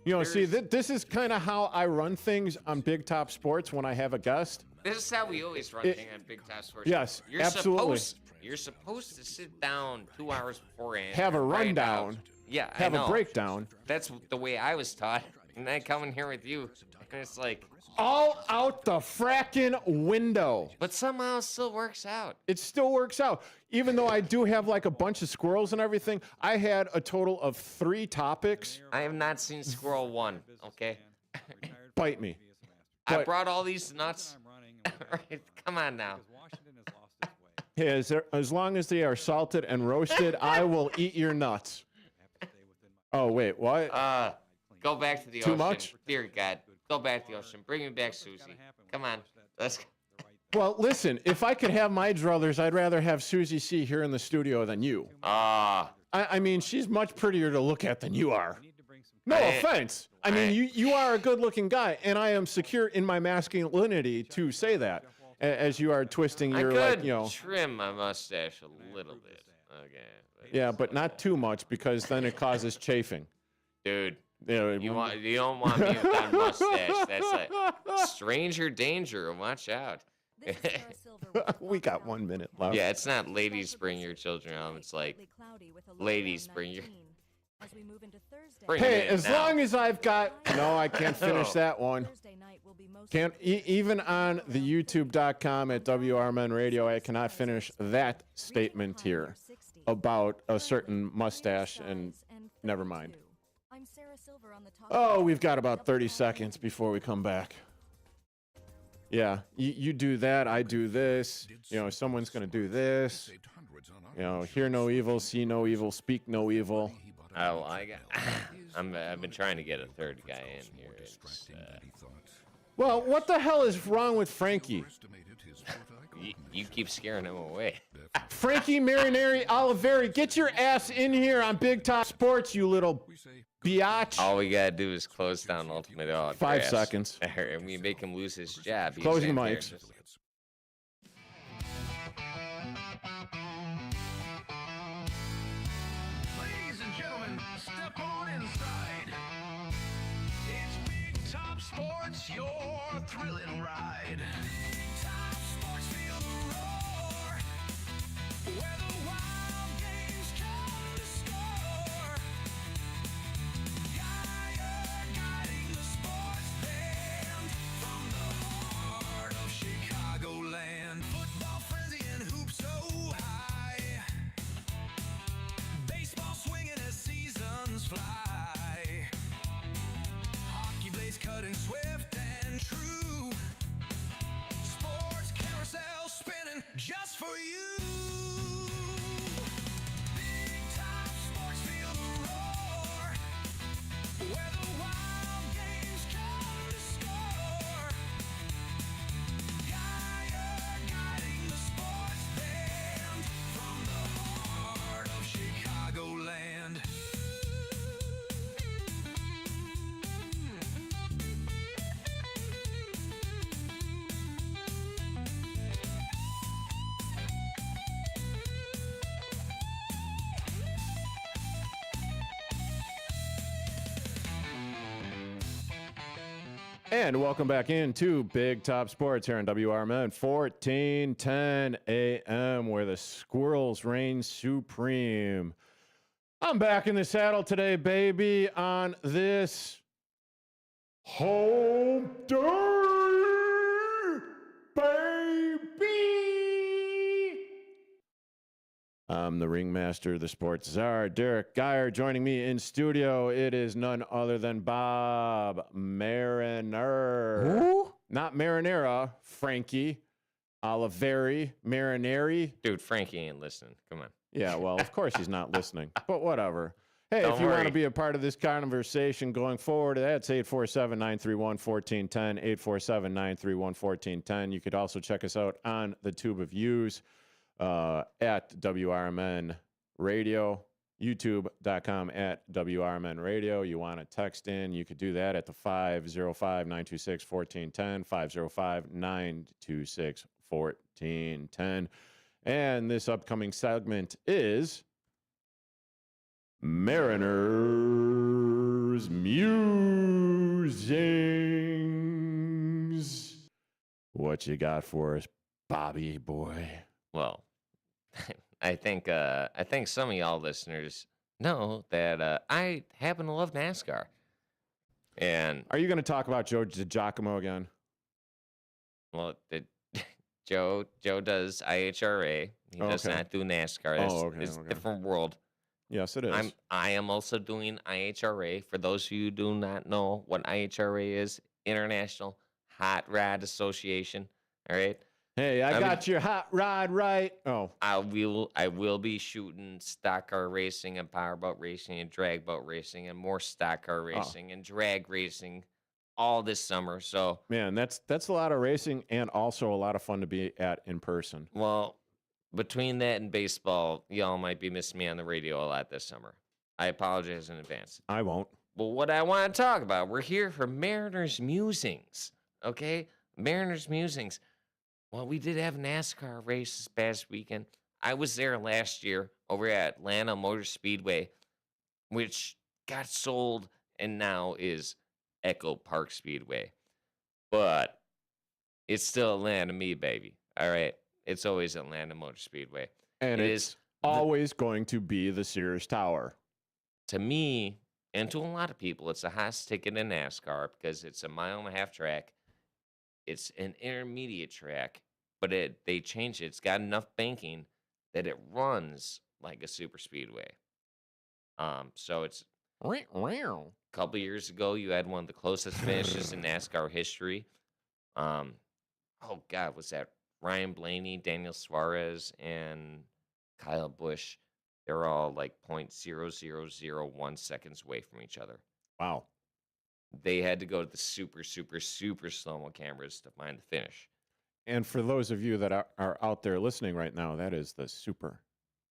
You know, see, this is kind of how I run things on Big Top Sports when I have a guest. This is how we always run things on Big Top Sports. Yes, absolutely. You're supposed to sit down 2 hours beforehand. Have a rundown. Yeah, have a breakdown. That's the way I was taught. And then I come in here with you, and it's like all out the fracking window. But somehow it still works out. It still works out. Even though I do have like a bunch of squirrels and everything, I had a total of 3 topics. I have not seen Squirrel 1, okay? Bite me. I brought all these nuts. Come on now. Hey, as long as they are salted and roasted, I will eat your nuts. Oh, wait, what? Go back to the Too ocean. much? Dear God, go back to the ocean. Bring me back Susie. Come on. Let's go. Well, listen, if I could have my druthers, I'd rather have Susie C here in the studio than you. I mean, she's much prettier to look at than you are. No offense. I mean, you are a good-looking guy, and I am secure in my masculinity to say that, as you are twisting your, trim my mustache a little bit. Okay. Yeah, but not too much because then it causes chafing. Dude, You don't want me with that mustache. That's like stranger danger. Watch out. We got 1 minute left. Yeah, it's not ladies bring your children home. It's like ladies bring your. Hey, as long as I've got. No, I can't finish that one. Can't even on the YouTube.com at WRMN Radio. I cannot finish that statement here about a certain mustache. And never mind. Oh, we've got about 30 seconds before we come back. Yeah, you do that, I do this. Someone's going to do this. Hear no evil, see no evil, speak no evil. Oh, I've been trying to get a third guy in here. Well, what the hell is wrong with Frankie? You keep scaring him away. Frankie Marineri Oliveri, get your ass in here on Big Top Sports, you little biatch. All we gotta do is close down Ultimate Autographs. 5 seconds. And we make him lose his job. Close the mics. Ladies and gentlemen, step on inside. It's Big Top Sports, your thrilling ride. Big Top Sports, feel the roar. Where the wild games come to score. Geyer guiding the sports band from the heart of Chicagoland. Football frenzy and hoops so high. Baseball swinging as seasons fly. Hockey blades cutting swift and true. Sports carousel spinning just for you. Big Top Sports, feel the roar. Where the wild games come to score. Geyer guiding the sports band from the heart of Chicagoland. And welcome back into Big Top Sports here on WRMN 1410 AM, where the Squirrels reign supreme. I'm back in the saddle today, baby, on this home day, baby. I'm the ringmaster, the sports czar, Derrick Geyer. Joining me in studio, it is none other than Bob Mariner. Who? Not Marinera, Frankie Oliveri, Marineri. Dude, Frankie ain't listening. Come on. Yeah, well, of course he's not listening, but whatever. Hey, Don't if you want worry. to be a part of this conversation going forward, that's 847-931-1410, 847-931-1410. You could also check us out on the Tube of Views at WRMN Radio, youtube.com at WRMN Radio. You want to text in, you could do that at the 505-926-1410, 505-926-1410. And this upcoming segment is Mariners Musings. What you got for us, Bobby boy? Well, I think some of y'all listeners know that I happen to love NASCAR. And are you going to talk about Joe DiGiacomo again? Well, Joe does IHRA. He does not do NASCAR. It's a different world. Yes, it is. I am also doing IHRA. For those of you who do not know what IHRA is, International Hot Rod Association. All right. Hey, I got your hot rod right. Oh, I will be shooting stock car racing and powerboat racing and drag boat racing and more stock car racing and drag racing all this summer. So man, that's a lot of racing and also a lot of fun to be at in person. Well, between that and baseball, y'all might be missing me on the radio a lot this summer. I apologize in advance. I won't. But what I want to talk about, we're here for Mariners Musings, okay? Mariners Musings. Well, we did have a NASCAR race this past weekend. I was there last year over at Atlanta Motor Speedway, which got sold and now is Echo Park Speedway. But it's still Atlanta me, baby. All right. It's always Atlanta Motor Speedway. And it's always going to be the Sears Tower. To me, and to a lot of people, it's the hottest ticket in NASCAR because it's a 1.5 mile track. It's an intermediate track, but they changed it. It's got enough banking that it runs like a super speedway. So it's a couple years ago, you had one of the closest finishes in NASCAR history. Oh God, was that Ryan Blaney, Daniel Suarez, and Kyle Busch? They're all like 0.0001 seconds away from each other. Wow. They had to go to the super slow-mo cameras to find the finish. And for those of you that are out there listening right now, that is the super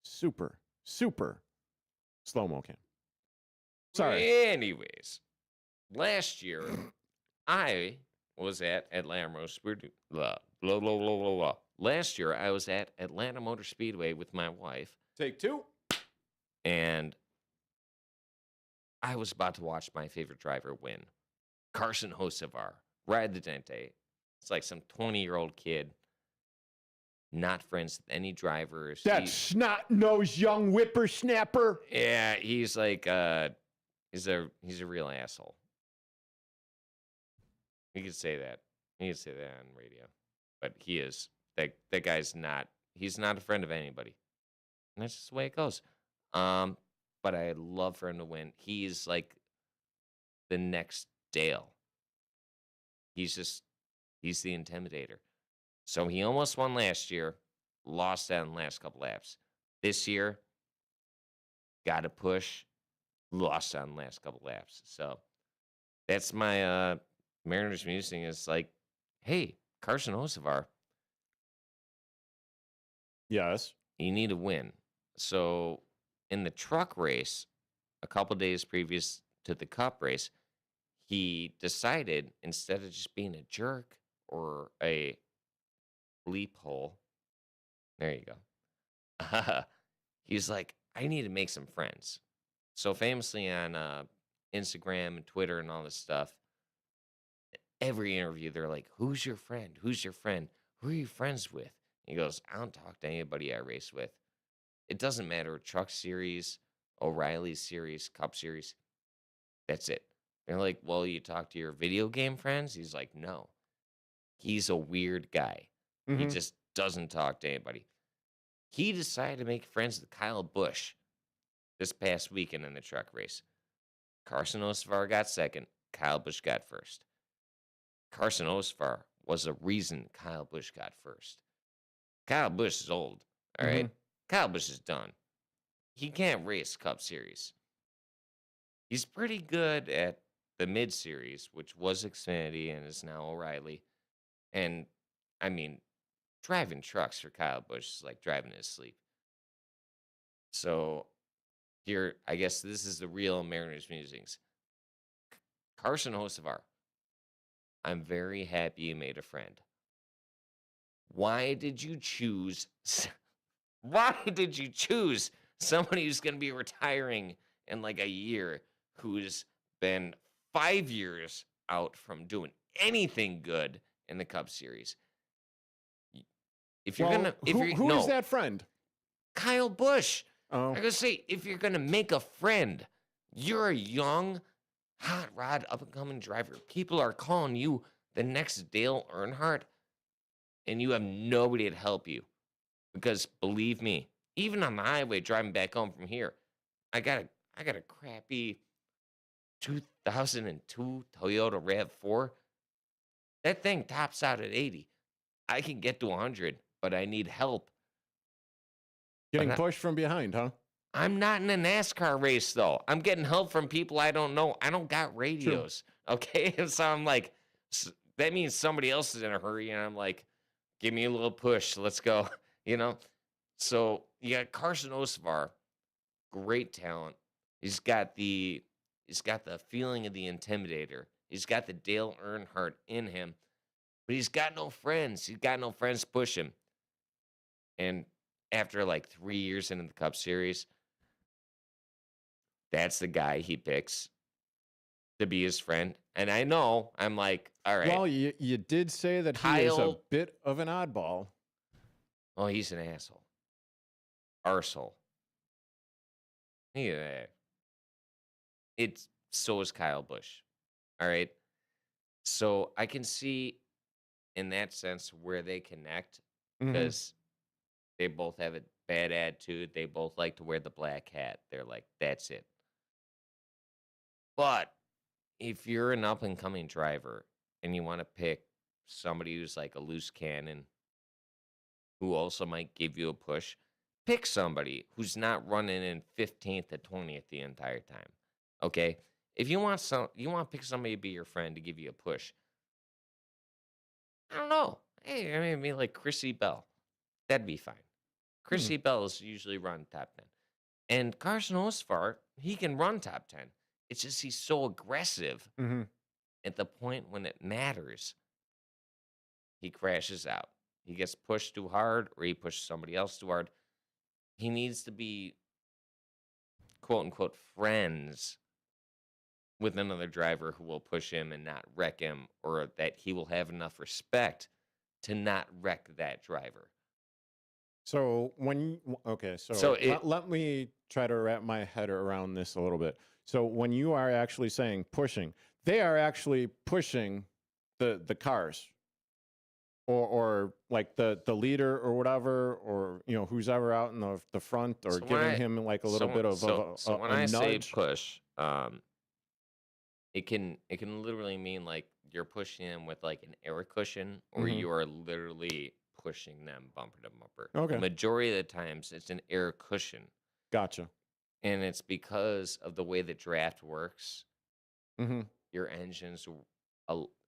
slow-mo cam. Sorry. Anyways, last year, I was at Atlanta Motor Speedway. Last year, I was at Atlanta Motor Speedway with my wife. Take two. And I was about to watch my favorite driver win. Carson Hocevar, ride the Dente. It's like some 20-year-old kid, not friends with any drivers. That snot-nosed young whippersnapper. Yeah, he's like, he's a real asshole. You could say that. You could say that on radio. But he is. That guy's not. He's not a friend of anybody. And that's just the way it goes. But I'd love for him to win. He's like the next Dale. He's the intimidator. So he almost won last year, lost out in the last couple laps. This year, got to push, lost out in the last couple laps. So that's my Mariners musing is like, hey, Carson Hocevar. Yes. You need to win. So in the truck race, a couple days previous to the Cup race, he decided instead of just being a jerk or a bleep hole, there you go. He's like, I need to make some friends. So famously on Instagram and Twitter and all this stuff, every interview, they're like, who's your friend? Who's your friend? Who are you friends with? He goes, I don't talk to anybody I race with. It doesn't matter. Truck series, O'Reilly series, Cup series. That's it. They're like, well, you talk to your video game friends? He's like, no. He's a weird guy. He just doesn't talk to anybody. He decided to make friends with Kyle Busch this past weekend in the truck race. Carson Hocevar got second. Kyle Busch got first. Carson Hocevar was the reason Kyle Busch got first. Kyle Busch is old, all right? Kyle Busch is done. He can't race Cup Series. He's pretty good at the mid-series, which was Xfinity and is now O'Reilly. And, I mean, driving trucks for Kyle Busch is like driving in his sleep. So, here, I guess this is the real Mariners musings. Carson Hocevar, I'm very happy you made a friend. Why did you choose somebody who's going to be retiring in like a year, who's been 5 years out from doing anything good in the Cup Series? If you're who is that friend? Kyle Busch. Oh. I gotta say, if you're gonna make a friend, you're a young, hot rod, up and coming driver. People are calling you the next Dale Earnhardt, and you have nobody to help you. Because believe me, even on the highway driving back home from here, I got a crappy 2002 Toyota RAV4. That thing tops out at 80. I can get to 100, but I need help. Getting pushed from behind, huh? I'm not in a NASCAR race, though. I'm getting help from people I don't know. I don't got radios, okay? And so I'm like, that means somebody else is in a hurry, and I'm like, give me a little push. Let's go, you know? So you got Carson Hocevar, great talent. He's got the feeling of the intimidator. He's got the Dale Earnhardt in him, but he's got no friends. He's got no friends to push him. And after like 3 years into the Cup Series, that's the guy he picks to be his friend. And I know, I'm like, all right. Well, you did say that he is a bit of an oddball. Oh, he's an asshole. Arsehole. Yeah. It's so is Kyle Busch. All right. So I can see in that sense where they connect because they both have a bad attitude. They both like to wear the black hat. They're like, that's it. But if you're an up and coming driver and you want to pick somebody who's like a loose cannon who also might give you a push, pick somebody who's not running in 15th to 20th the entire time. Okay? If you want to pick somebody to be your friend to give you a push. I don't know. Hey, I mean like Chrissy Bell. That'd be fine. Chrissy Bell is usually run top 10. And Carson Hocevar, he can run top 10. It's just he's so aggressive at the point when it matters. He crashes out. He gets pushed too hard or he pushes somebody else too hard. He needs to be, quote unquote, friends with another driver who will push him and not wreck him, or that he will have enough respect to not wreck that driver. So let me try to wrap my head around this a little bit. So when you are actually saying pushing, they are actually pushing the cars, or like the leader or whatever, or who's ever out in the front, or giving him like a little bit of a when I say nudge. push, it can literally mean like you're pushing them with like an air cushion, or you are literally pushing them bumper to bumper. Okay. The majority of the times it's an air cushion. Gotcha. And it's because of the way the draft works. Your engines,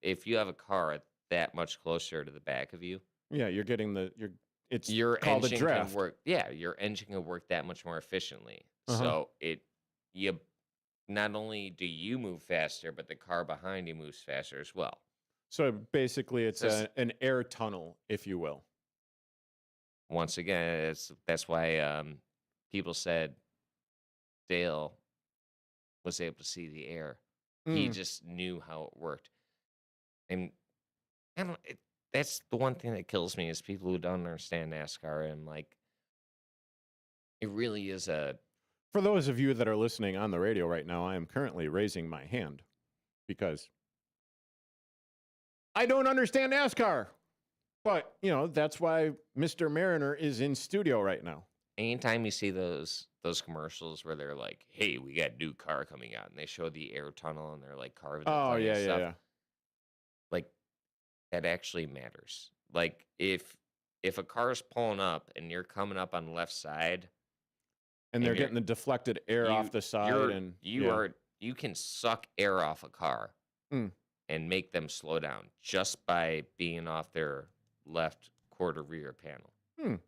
if you have a car that much closer to the back of you, yeah, you're getting it's your called engine a draft. can work. Yeah, your engine can work that much more efficiently. So you not only do you move faster, but the car behind you moves faster as well. So basically, it's an air tunnel, if you will. Once again, that's why people said Dale was able to see the air. He just knew how it worked. And that's the one thing that kills me is people who don't understand NASCAR. And like, it really is For those of you that are listening on the radio right now, I am currently raising my hand because I don't understand NASCAR. But, that's why Mr. Mariner is in studio right now. Anytime you see those commercials where they're like, hey, we got a new car coming out, and they show the air tunnel and they're like carving the clay and stuff. Yeah. Like, that actually matters. Like, if a car is pulling up and you're coming up on the left side, and they're getting the deflected air off the side, you can suck air off a car and make them slow down just by being off their left quarter rear panel.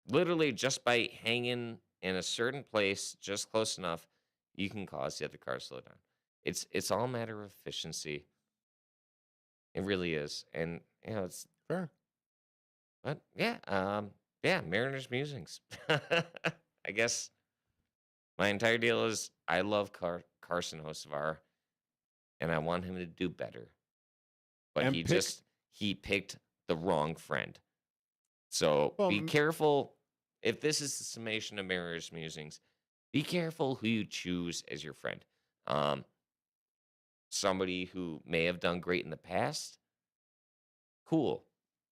Literally just by hanging in a certain place just close enough, you can cause the other car to slow down. It's all a matter of efficiency. It really is. And it's fair. But Mariners Musings. I guess my entire deal is I love Carson Hocevar, and I want him to do better. But he picked the wrong friend. So be careful. If this is the summation of Mariners Musings, be careful who you choose as your friend. Somebody who may have done great in the past, cool.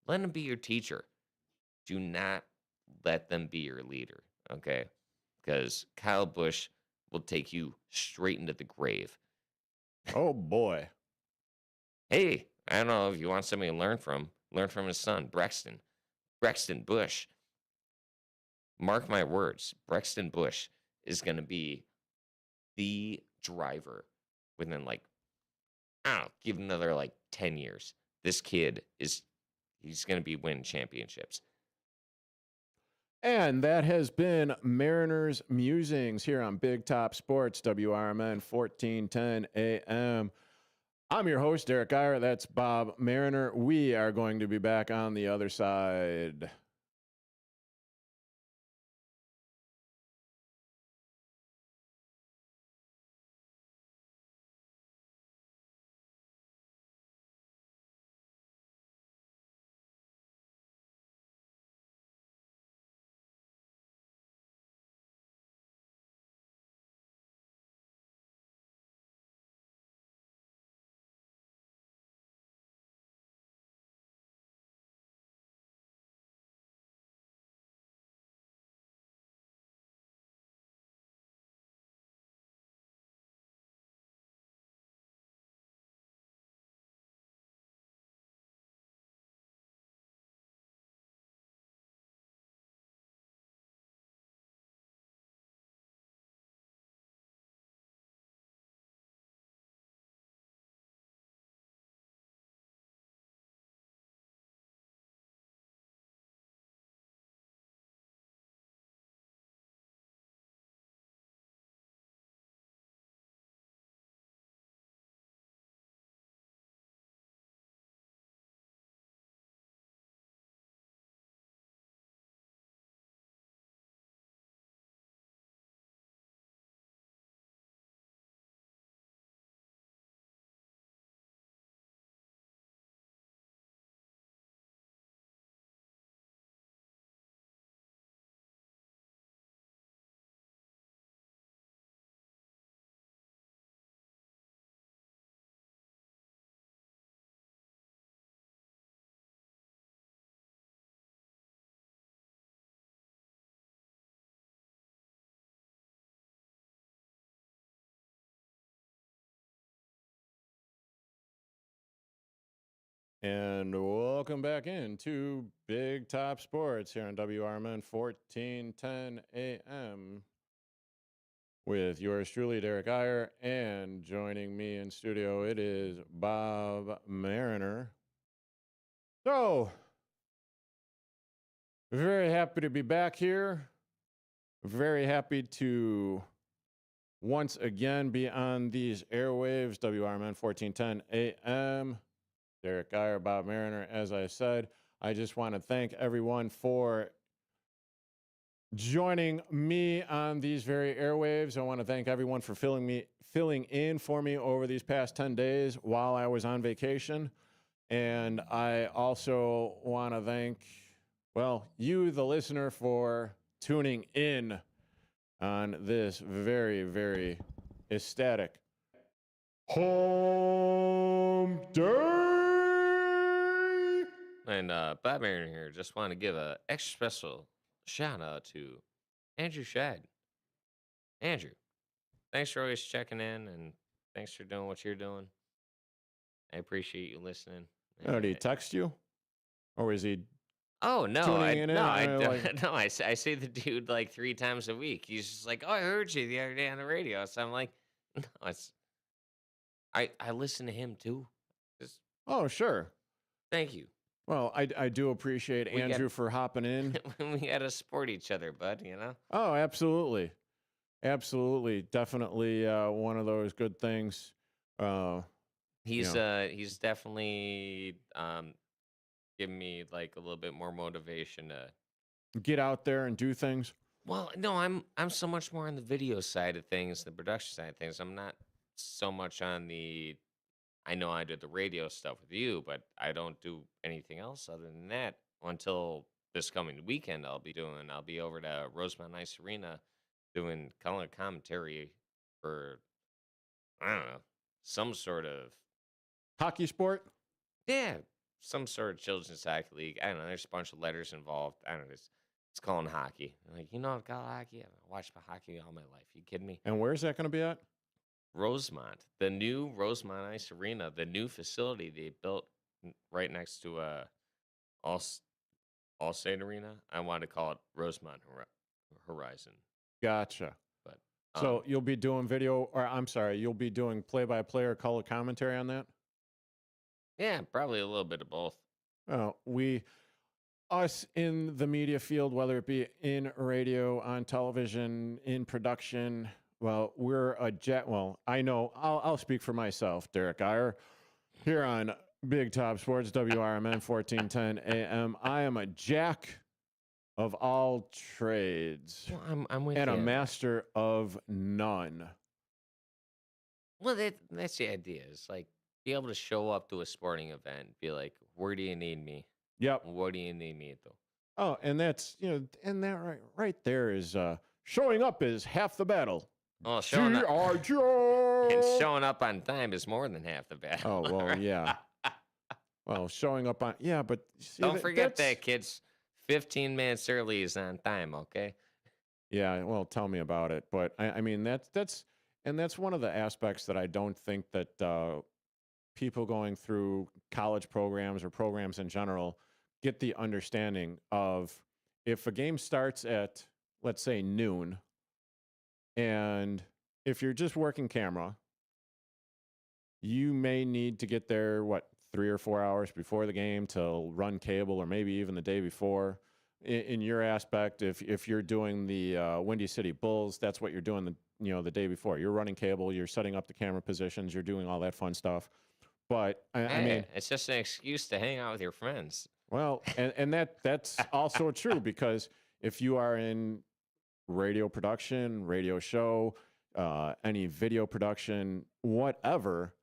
Let them be your teacher. Do not let them be your leader, okay? Because Kyle Busch will take you straight into the grave. Oh, boy. Hey, I don't know if you want somebody to learn from his son, Brexton Busch. Mark my words, Brexton Busch is going to be the driver within give another 10 years. This kid he's going to be winning championships. And that has been Mariners Musings here on Big Top Sports, WRMN 1410 AM. I'm your host, Derrick Geyer. That's Bob Mariner. We are going to be back on the other side. And welcome back into Big Top Sports here on WRMN 1410 AM with yours truly, Derrick Geyer. And joining me in studio, it is Bob Mariner. So, very happy to be back here. Very happy to once again be on these airwaves, WRMN 1410 AM. Derrick Geyer, Bob Mariner, as I said. I just want to thank everyone for joining me on these very airwaves. I want to thank everyone for filling in for me over these past 10 days while I was on vacation. And I also want to thank, well, you, the listener, for tuning in on this very, very ecstatic home day. And Bob Mariner here, just want to give a extra special shout out to Andrew Shad. Andrew, thanks for always checking in, and thanks for doing what you're doing. I appreciate you listening. Did he text you? Or is he Oh no, tuning in? I say the dude like 3 times a week. He's just like, "Oh, I heard you the other day on the radio." So I'm like, "No, it's I listen to him too." Just, oh, sure. thank you. Well, I do appreciate Andrew for hopping in. We got to support each other, bud, you know? Oh, absolutely. Absolutely. Definitely one of those good things. He's definitely giving me like a little bit more motivation to get out there and do things. Well, no, I'm so much more on the video side of things, the production side of things. I'm not so much on the I know I did the radio stuff with you, but I don't do anything else other than that until this coming weekend. I'll be over to Rosemont Ice Arena doing color commentary for, I don't know, some sort of hockey sport. Yeah, some sort of children's hockey league. I don't know. There's a bunch of letters involved. I don't know. It's calling hockey. I'm like, you know what, call hockey? I've watched hockey all my life. You kidding me? And where's that going to be at? Rosemont, the new Rosemont Ice Arena, the new facility they built right next to Allstate Arena. I want to call it Rosemont Horizon. Gotcha. But so you'll be doing you'll be doing play-by-play or color commentary on that? Yeah, probably a little bit of both. Us in the media field, whether it be in radio, on television, in production, well, we're I know I'll speak for myself, Derrick Geyer, here on Big Top Sports, WRMN 1410 AM. I am a jack of all trades. Well, I'm with and you. A master of none. Well, that's the idea. It's like be able to show up to a sporting event, be like, where do you need me? Yep. What do you need me to? Oh, and that's and that right there is showing up is half the battle. Oh, showing up on time is more than half the battle. Oh, well, yeah. Well, showing up on but don't forget that, kids. 15 minutes early is on time, okay? Yeah, well, tell me about it. But I mean that's one of the aspects that I don't think that people going through college programs or programs in general get the understanding of if a game starts at, let's say, noon, and if you're just working camera, you may need to get there, 3 or 4 hours before the game to run cable, or maybe even the day before. In your aspect, if you're doing the Windy City Bulls, that's what you're doing the day before. You're running cable, you're setting up the camera positions, you're doing all that fun stuff. But I mean, it's just an excuse to hang out with your friends. Well, and that's also true, because if you are in radio production, radio show, any video production, whatever,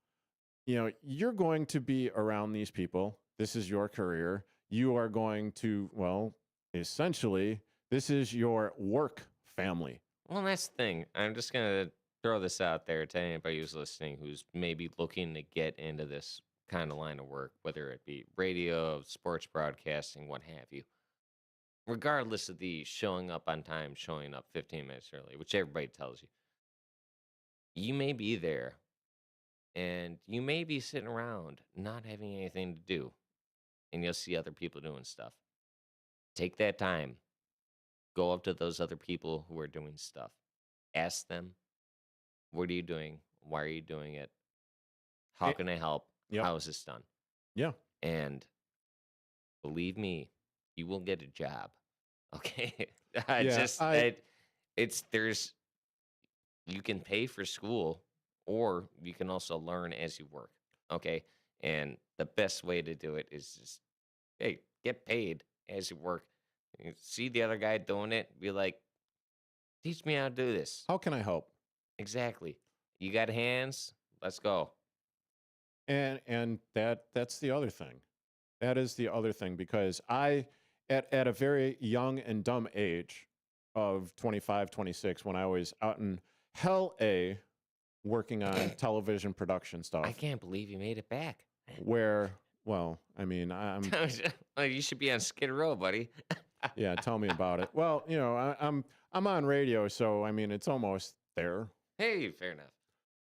you're going to be around these people. This is your career. You are going to, essentially, this is your work family. Well, that's the thing. I'm just going to throw this out there to anybody who's listening who's maybe looking to get into this kind of line of work, whether it be radio, sports broadcasting, what have you. Regardless of the showing up on time, showing up 15 minutes early, which everybody tells you, you may be there and you may be sitting around not having anything to do. and you'll see other people doing stuff. Take that time. Go up to those other people who are doing stuff. Ask them, what are you doing? Why are you doing it? How can I help? Yep. How is this done? Yeah. And believe me, you will get a job. Okay. You can pay for school, or you can also learn as you work. Okay. And the best way to do it is just, hey, get paid as you work. You see the other guy doing it, be like, teach me how to do this. How can I help? Exactly. You got hands? Let's go. And that's the other thing. That is the other thing, because I, at a very young and dumb age of 25, 26, when I was out in Hell A working on television production stuff. I can't believe you made it back. Where, well, I mean, I'm. You should be on Skid Row, buddy. Yeah, tell me about it. Well, you know, I'm on radio, so I mean, it's almost there. Hey, fair enough.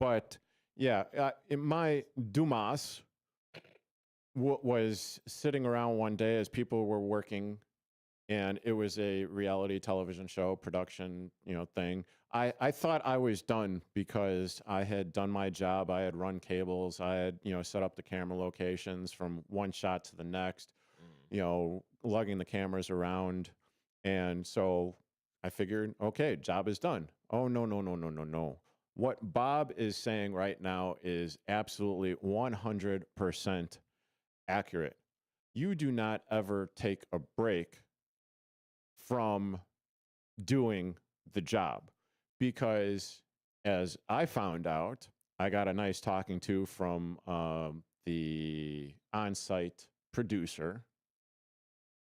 But yeah, my Dumas was sitting around one day as people were working, and it was a reality television show production, you know, thing. I thought I was done because I had done my job. I had run cables. I had, you know, set up the camera locations from one shot to the next, you know, lugging the cameras around. And so I figured, okay, job is done. Oh, no, no, no, no, no, no. What Bob is saying right now is absolutely 100% accurate. You do not ever take a break from doing the job, because as I found out, I got a nice talking to from the on-site producer.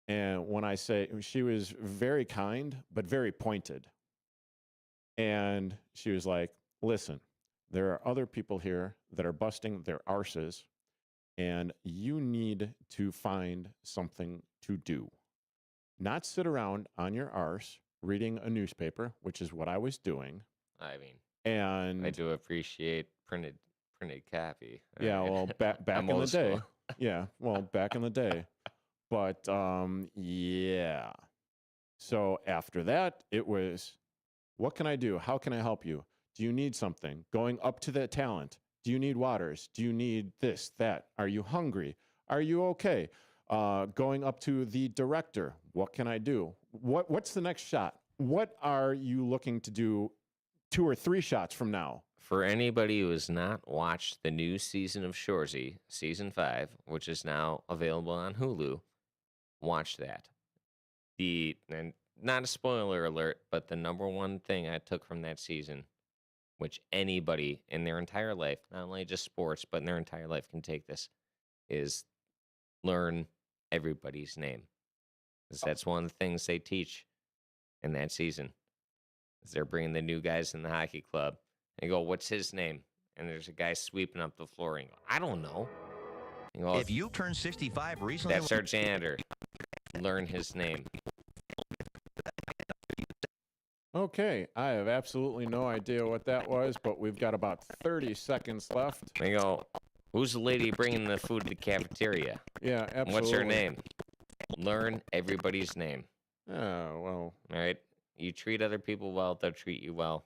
And when I say, she was very kind, but very pointed. And she was like, listen, there are other people here that are busting their arses, and you need to find something to do. Not sit around on your arse reading a newspaper, which is what I was doing. I mean, and I do appreciate printed copy. Yeah, well, back in the day. Yeah, well, back in the day. But yeah. So after that, it was, what can I do? How can I help you? Do you need something? Going up to the talent. Do you need waters? Do you need this, that? Are you hungry? Are you okay? Going up to the director. What can I do? What's the next shot? What are you looking to do 2 or 3 shots from now? For anybody who has not watched the new season of Shoresy, season 5, which is now available on Hulu, watch that. And not a spoiler alert, but the number one thing I took from that season, which anybody in their entire life, not only just sports, but in their entire life can take this, is learn everybody's name. Because that's one of the things they teach in that season. Is they're bringing the new guys in the hockey club. They go, what's his name? And there's a guy sweeping up the floor. And you go, I don't know. You go, if you turned 65 recently, that's our janitor. Learn his name. Okay, I have absolutely no idea what that was, but we've got about 30 seconds left. They go, who's the lady bringing the food to the cafeteria? Yeah, absolutely. What's her name? Learn everybody's name. Oh, well. All right. You treat other people well, they'll treat you well.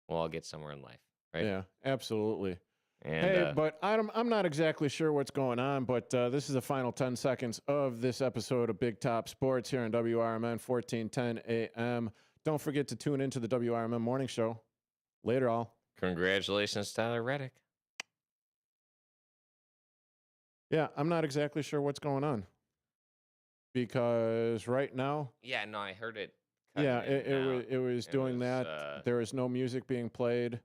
We'll all get somewhere in life, right? Yeah, absolutely. And, hey, but I'm not exactly sure what's going on, but this is the final 10 seconds of this episode of Big Top Sports here on WRMN 1410 AM. Don't forget to tune into the WRMN Morning Show. Later, all. Congratulations, Tyler Reddick. Yeah, I'm not exactly sure what's going on. Because right now... Yeah, no, I heard it. Yeah, it was doing that. There is no music being played.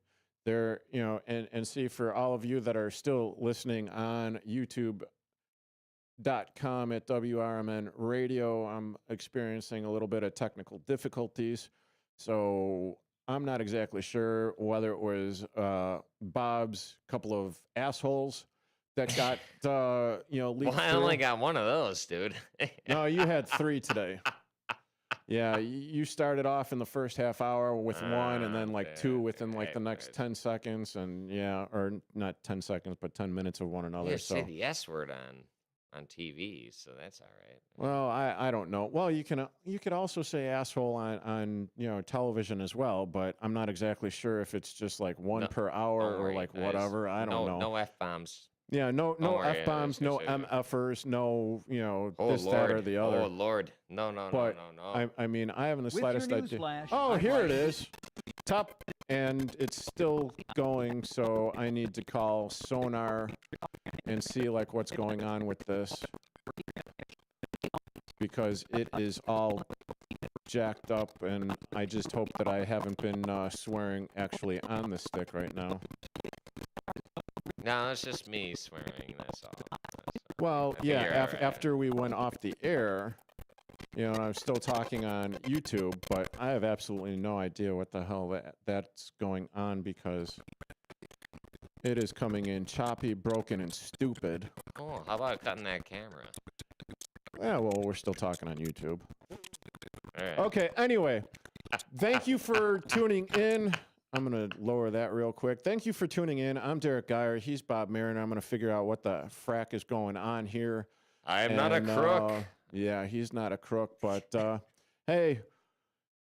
There, you know, and see, for all of you that are still listening on YouTube.com at WRMN Radio, I'm experiencing a little bit of technical difficulties. So I'm not exactly sure whether it was Bob's couple of assholes that got, leaked Well, I only got one of those, dude. No, you had 3 today. Yeah, you started off in the first half hour with 1, and then 2 within the next 10 seconds, and yeah, or not 10 seconds, but 10 minutes of one another. You so say the S word on on TV, so that's all right. Well, I don't know. Well, you could also say asshole on television as well, but I'm not exactly sure if it's just like one per hour Don't or worry, like guys. whatever. I don't know. No F-bombs. Yeah, no Don't worry, F-bombs, no MFers, no Oh, this, Lord. that, or the other. Oh, Lord. No. I mean, I haven't the With slightest your idea. newsflash, Oh, I'm here it Ryan. is. Top, and it's still going, so I need to call Sonar and see like what's going on with this because it is all jacked up, and I just hope that I haven't been swearing actually on the stick right now. No, it's just me swearing. That's all. Well, I think yeah, you're all right. after we went off the air, and I'm still talking on YouTube, but I have absolutely no idea what the hell that's going on because it is coming in choppy, broken, and stupid. Oh, how about cutting that camera? Yeah, well, we're still talking on YouTube. All right. Okay, anyway, thank you for tuning in. I'm going to lower that real quick. Thank you for tuning in. I'm Derrick Geyer. He's Bob Mariner. I'm going to figure out what the frack is going on here. I am not a crook. Yeah, he's not a crook, but hey,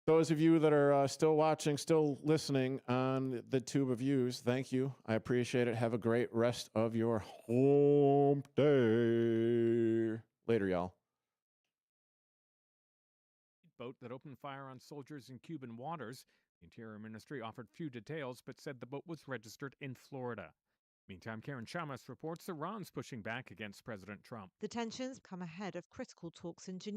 those of you that are still watching, still listening on the tube of views, thank you. I appreciate it. Have a great rest of your home day. Later, y'all. Boat that opened fire on soldiers in Cuban waters. The Interior Ministry offered few details, but said the boat was registered in Florida. Meantime, Karen Chamas reports Iran's pushing back against President Trump. The tensions come ahead of critical talks in Geneva.